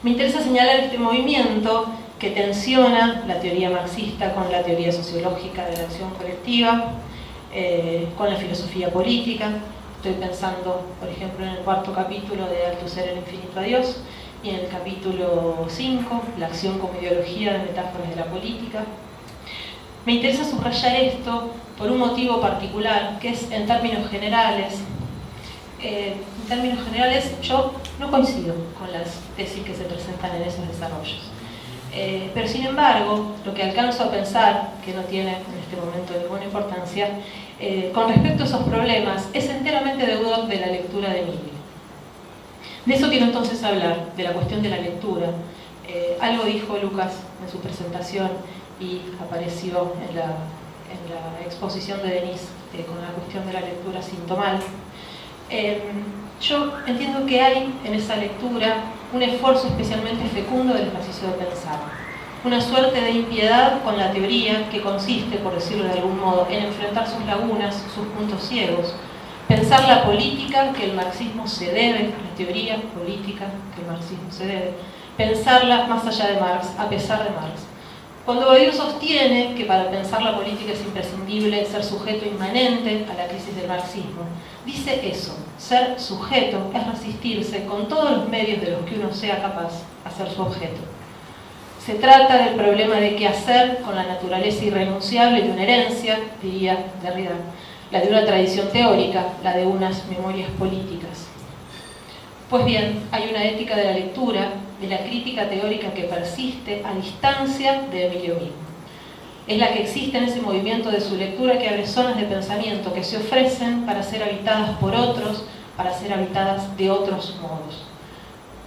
Me interesa señalar este movimiento que tensiona la teoría marxista con la teoría sociológica de la acción colectiva, con la filosofía política. Estoy pensando, por ejemplo, en el 4º capítulo de Althusser, el infinito a Dios, y en el capítulo 5, la acción como ideología de metáforas de la política. Me interesa subrayar esto por un motivo particular, que es en términos generales. Yo no coincido con las tesis que se presentan en esos desarrollos. Pero sin embargo, lo que alcanzo a pensar, que no tiene en este momento ninguna importancia, con respecto a esos problemas, es enteramente deudor de la lectura de Emilio. De eso quiero entonces hablar, de la cuestión de la lectura. Algo dijo Lucas en su presentación y apareció en la exposición de Denise con la cuestión de la lectura sintomal. Yo entiendo que hay en esa lectura un esfuerzo especialmente fecundo del ejercicio de pensar, una suerte de impiedad con la teoría que consiste, por decirlo de algún modo, en enfrentar sus lagunas, sus puntos ciegos, pensar la política que el marxismo se debe, la teoría política que el marxismo se debe, pensarla más allá de Marx, a pesar de Marx. Cuando Badiou sostiene que para pensar la política es imprescindible ser sujeto inmanente a la crisis del marxismo, dice eso: ser sujeto es resistirse con todos los medios de los que uno sea capaz a ser su objeto. Se trata del problema de qué hacer con la naturaleza irrenunciable de una herencia, diría Derrida, la de una tradición teórica, la de unas memorias políticas. Pues bien, hay una ética de la lectura, de la crítica teórica que persiste a distancia de Emilio mismo. Es la que existe en ese movimiento de su lectura que abre zonas de pensamiento que se ofrecen para ser habitadas por otros, para ser habitadas de otros modos.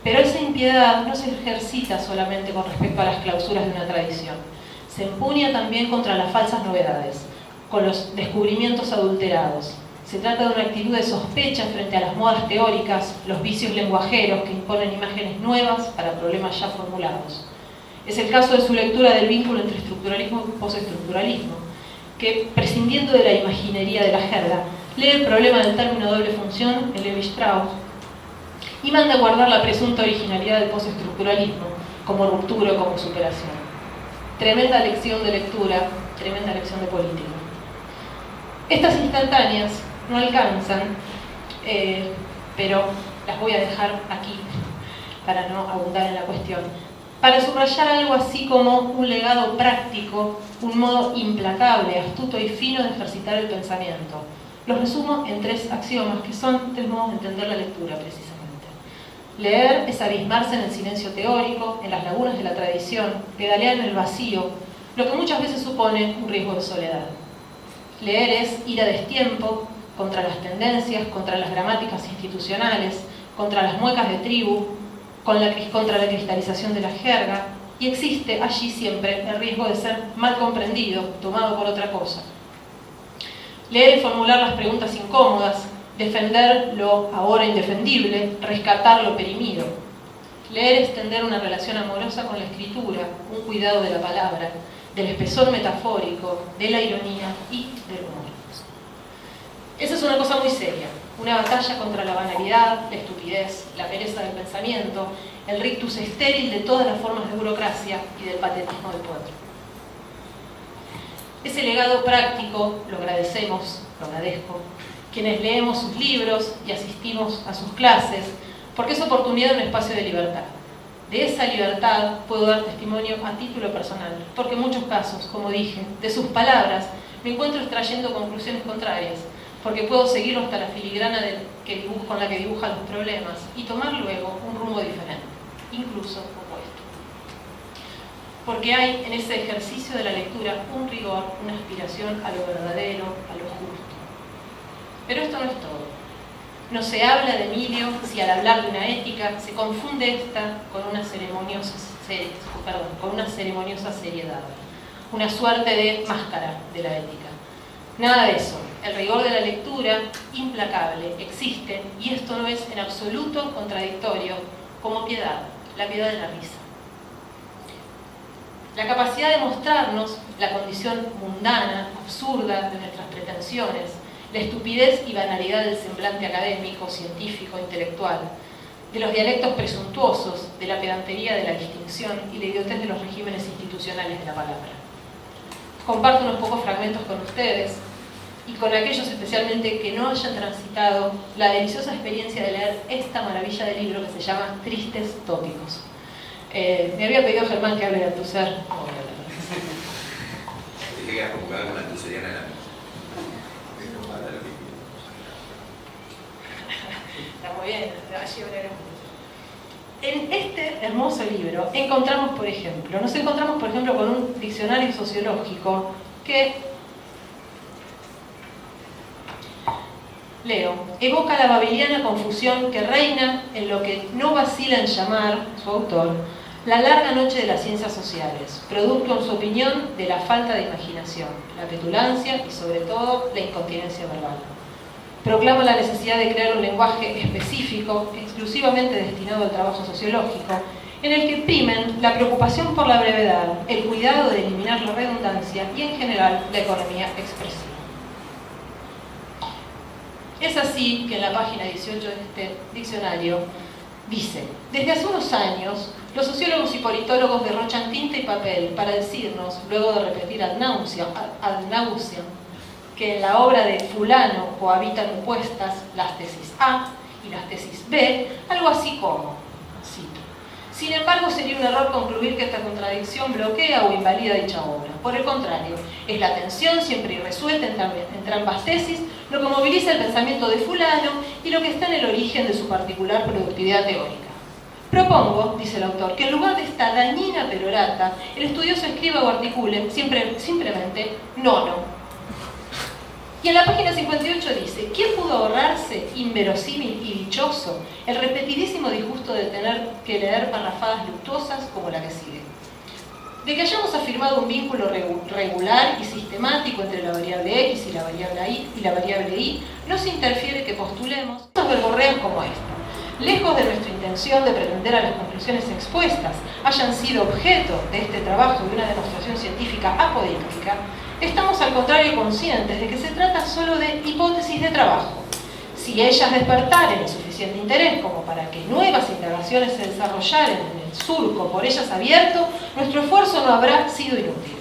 Pero esa impiedad no se ejercita solamente con respecto a las clausuras de una tradición. Se empuña también contra las falsas novedades, con los descubrimientos adulterados. Se trata de una actitud de sospecha frente a las modas teóricas, los vicios lenguajeros que imponen imágenes nuevas para problemas ya formulados. Es el caso de su lectura del vínculo entre estructuralismo y postestructuralismo, que, prescindiendo de la imaginería de la jerga, lee el problema del término doble función en Levi-Strauss y manda a guardar la presunta originalidad del postestructuralismo como ruptura o como superación. Tremenda lección de lectura, tremenda lección de política. Estas instantáneas no alcanzan, pero las voy a dejar aquí para no abundar en la cuestión, para subrayar algo así como un legado práctico, un modo implacable, astuto y fino de ejercitar el pensamiento. Los resumo en 3 axiomas, que son 3 modos de entender la lectura, precisamente. Leer es abismarse en el silencio teórico, en las lagunas de la tradición, pedalear en el vacío, lo que muchas veces supone un riesgo de soledad. Leer es ir a destiempo contra las tendencias, contra las gramáticas institucionales, contra las muecas de tribu, contra la cristalización de la jerga, y existe allí siempre el riesgo de ser mal comprendido, tomado por otra cosa. Leer es formular las preguntas incómodas, defender lo ahora indefendible, rescatar lo perimido. Leer es tender una relación amorosa con la escritura, un cuidado de la palabra, del espesor metafórico, de la ironía y del humor. Esa es una cosa muy seria, una batalla contra la banalidad, la estupidez, la pereza del pensamiento, el rictus estéril de todas las formas de burocracia y del patetismo del poder. Ese legado práctico lo agradecemos, lo agradezco, quienes leemos sus libros y asistimos a sus clases, porque es oportunidad de un espacio de libertad. De esa libertad puedo dar testimonio a título personal, porque en muchos casos, como dije, de sus palabras me encuentro extrayendo conclusiones contrarias, porque puedo seguirlo hasta la filigrana con la que dibuja los problemas y tomar luego un rumbo diferente, incluso opuesto. Porque hay en ese ejercicio de la lectura un rigor, una aspiración a lo verdadero, a lo justo. Pero esto no es todo. No se habla de Emilio si al hablar de una ética se confunde esta con una ceremoniosa seriedad, una suerte de máscara de la ética. Nada de eso. El rigor de la lectura, implacable, existe, y esto no es en absoluto contradictorio, como piedad, la piedad de la risa. La capacidad de mostrarnos la condición mundana, absurda de nuestras pretensiones, la estupidez y banalidad del semblante académico, científico, intelectual, de los dialectos presuntuosos, de la pedantería de la distinción y la idiotez de los regímenes institucionales de la palabra. Comparto unos pocos fragmentos con ustedes y con aquellos especialmente que no hayan transitado la deliciosa experiencia de leer esta maravilla de libro que se llama Tristes Tópicos. Me había pedido Germán que hable de Althusser. Dije que era convocada con la althuseriana de la Está muy bien, allí hablaremos. En este hermoso libro encontramos, por ejemplo, con un diccionario sociológico que, leo, evoca la babiliana confusión que reina en lo que no vacila en llamar, su autor, la larga noche de las ciencias sociales, producto, en su opinión, de la falta de imaginación, la petulancia y, sobre todo, la incontinencia verbal. Proclama la necesidad de crear un lenguaje específico, exclusivamente destinado al trabajo sociológico, en el que primen la preocupación por la brevedad, el cuidado de eliminar la redundancia y, en general, la economía expresiva. Es así que en la página 18 de este diccionario dice: desde hace unos años, los sociólogos y politólogos derrochan tinta y papel para decirnos, luego de repetir ad nauseam, que en la obra de fulano cohabitan opuestas las tesis A y las tesis B, algo así como, cito: sin embargo, sería un error concluir que esta contradicción bloquea o invalida dicha obra. Por el contrario, es la tensión siempre irresuelta entre ambas tesis lo que moviliza el pensamiento de fulano y lo que está en el origen de su particular productividad teórica. Propongo, dice el autor, que en lugar de esta dañina perorata, el estudioso escriba o articule simplemente nono. Y en la página 58 dice: ¿quién pudo ahorrarse, inverosímil y dichoso, el repetidísimo disgusto de tener que leer parrafadas luctuosas como la que sigue? De que hayamos afirmado un vínculo regular y sistemático entre la variable X y la variable Y, no se interfiere que postulemos cosas verborreas como esta. Lejos de nuestra intención de pretender a las conclusiones expuestas hayan sido objeto de este trabajo de una demostración científica apodíctica, estamos al contrario conscientes de que se trata solo de hipótesis de trabajo. Si ellas despertaren el suficiente interés como para que nuevas indagaciones se desarrollaran en el surco por ellas abierto, nuestro esfuerzo no habrá sido inútil.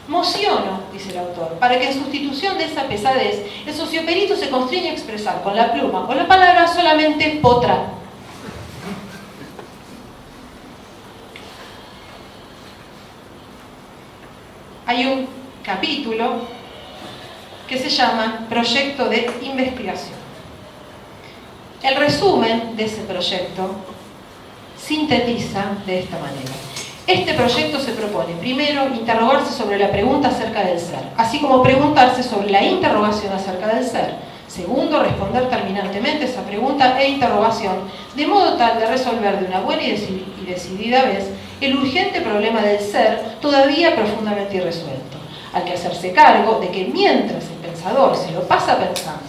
Mociono, dice el autor, para que en sustitución de esa pesadez, el socioperito se constriñe a expresar con la pluma o la palabra solamente potra. Hay un capítulo que se llama Proyecto de Investigación. El resumen de ese proyecto sintetiza de esta manera. Este proyecto se propone, primero, interrogarse sobre la pregunta acerca del ser, así como preguntarse sobre la interrogación acerca del ser. Segundo, responder terminantemente esa pregunta e interrogación, de modo tal de resolver de una buena y decidida vez el urgente problema del ser todavía profundamente irresuelto, al que hacerse cargo de que mientras el pensador se lo pasa pensando,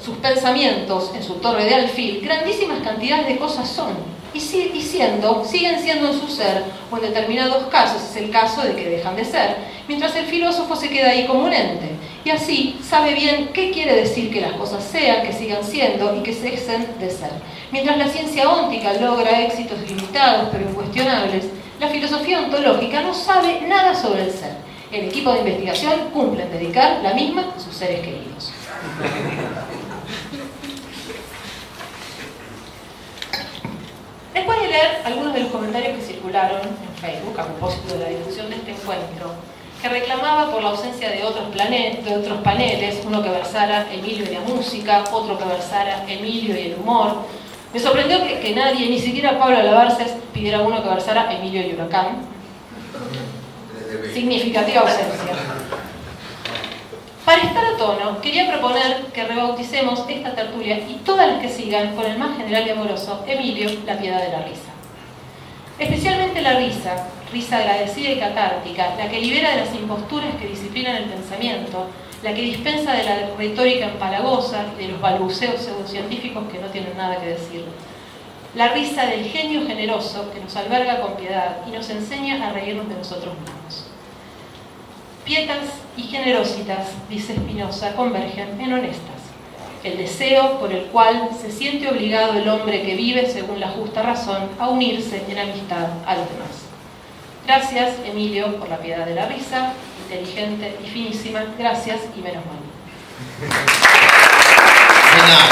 sus pensamientos en su torre de alfil, grandísimas cantidades de cosas son, y siguen siendo en su ser, o en determinados casos es el caso de que dejan de ser, mientras el filósofo se queda ahí como un ente, y así sabe bien qué quiere decir que las cosas sean, que sigan siendo y que cesen de ser. Mientras la ciencia óntica logra éxitos limitados pero incuestionables, la filosofía ontológica no sabe nada sobre el ser. El equipo de investigación cumple en dedicar la misma a sus seres queridos. Después de leer algunos de los comentarios que circularon en Facebook a propósito de la difusión de este encuentro, que reclamaba por la ausencia de otros paneles, uno que versara Emilio y la música, otro que versara Emilio y el humor, me sorprendió que nadie, ni siquiera Pablo Alabarces, pidiera uno que versara Emilio y Huracán. Significativa ausencia. Para estar a tono, quería proponer que rebauticemos esta tertulia y todas las que sigan con el más general y amoroso Emilio, la piedad de la risa. Especialmente la risa, risa agradecida y catártica, la que libera de las imposturas que disciplinan el pensamiento, la que dispensa de la retórica empalagosa y de los balbuceos pseudocientíficos que no tienen nada que decir. La risa del genio generoso que nos alberga con piedad y nos enseña a reírnos de nosotros mismos. Pietas y generositas, dice Spinoza, convergen en honestas. el deseo por el cual se siente obligado el hombre que vive según la justa razón a unirse en amistad a los demás. Gracias, Emilio, por la piedad de la risa, inteligente y finísima. Gracias y menos mal. De nada.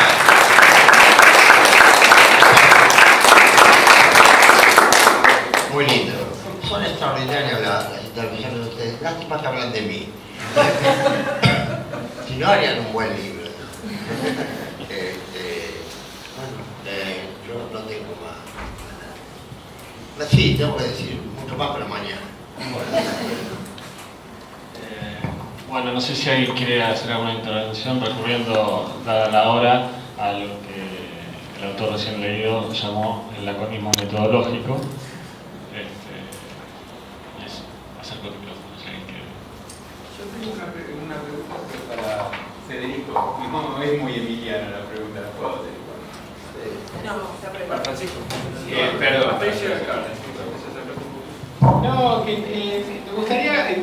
Muy lindo. Son extraordinarias las intervenciones de ustedes. Lástima que hablan de mí. Si no, harían un buen libro. Yo no tengo más. Sí, tengo que decir mucho más, pero mañana. Bueno, no sé si alguien quiere hacer alguna intervención recurriendo, dada la hora, a lo que el autor recién leído llamó el laconismo metodológico. Eso, acerco el micrófono si alguien quiere. Yo tengo una pregunta para Federico. No es muy emiliana la pregunta, ¿la puedo hacer? No, está Para Francisco. Perdón. No, que me gustaría,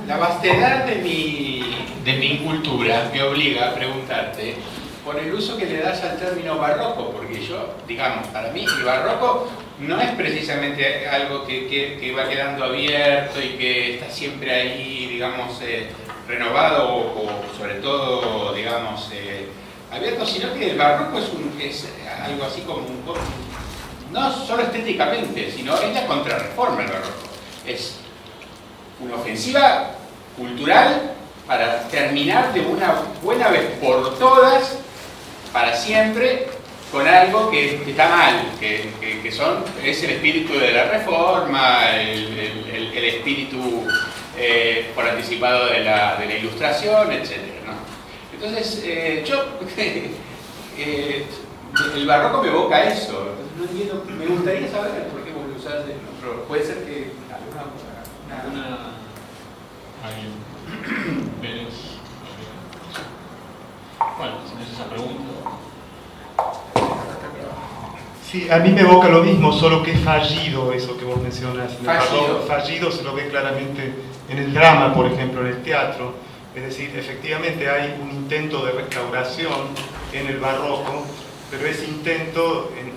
la vastedad de mi incultura me obliga a preguntarte por el uso que le das al término barroco, porque yo, digamos, para mí el barroco no es precisamente algo que va quedando abierto y que está siempre ahí, digamos, renovado o sobre todo, digamos, abierto, sino que el barroco es algo así como no solo estéticamente, sino es la contrarreforma el barroco. Es una ofensiva cultural para terminar de una buena vez por todas, para siempre, con algo que está mal, es el espíritu de la reforma, el espíritu por anticipado de la ilustración, etc., ¿no? Entonces, el barroco me evoca eso. No entiendo, me gustaría saber por qué vos lo usás, pero puede ser que ¿Alguien? Pérez. Bueno, si no es esa pregunta. Sí, a mí me evoca lo mismo, solo que es fallido eso que vos mencionás. Fallido se lo ve claramente en el drama, por ejemplo, en el teatro. Es decir, efectivamente hay un intento de restauración en el barroco, pero ese intento en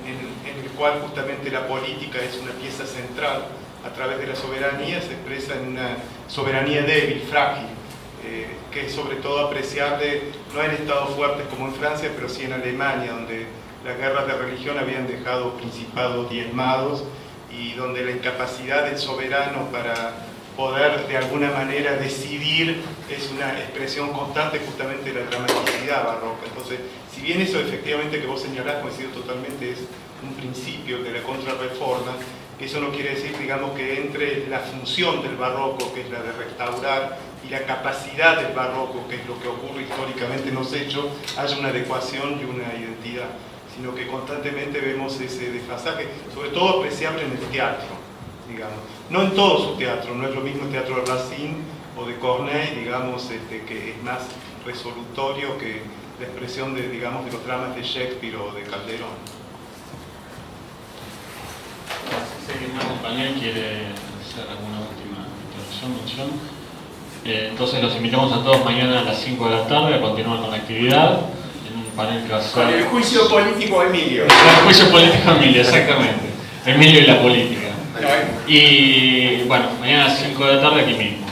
el cual justamente la política es una pieza central a través de la soberanía, se expresa en una soberanía débil, frágil, que es sobre todo apreciable no en estados fuertes como en Francia, pero sí en Alemania, donde las guerras de religión habían dejado principados diezmados y donde la incapacidad del soberano para poder de alguna manera decidir es una expresión constante justamente de la dramaticidad barroca. Entonces, si bien eso efectivamente que vos señalás, coincido totalmente, es un principio de la contrarreforma, eso no quiere decir, digamos, que entre la función del barroco, que es la de restaurar, y la capacidad del barroco, que es lo que ocurre históricamente en los hechos, haya una adecuación y una identidad, sino que constantemente vemos ese desfasaje, sobre todo apreciable en el teatro, digamos. No en todo su teatro, no es lo mismo el teatro de Racine o de Corneille, digamos, que es más resolutorio que la expresión de, digamos, de los dramas de Shakespeare o de Calderón. Si alguien más del panel quiere hacer alguna última intervención, entonces los invitamos a todos mañana a las 5 de la tarde a continuar con la actividad en un panel que va a ser... Con el juicio político Emilio. El juicio político Emilio, exactamente. Emilio y la política. Y bueno, mañana a las 5 de la tarde aquí mismo.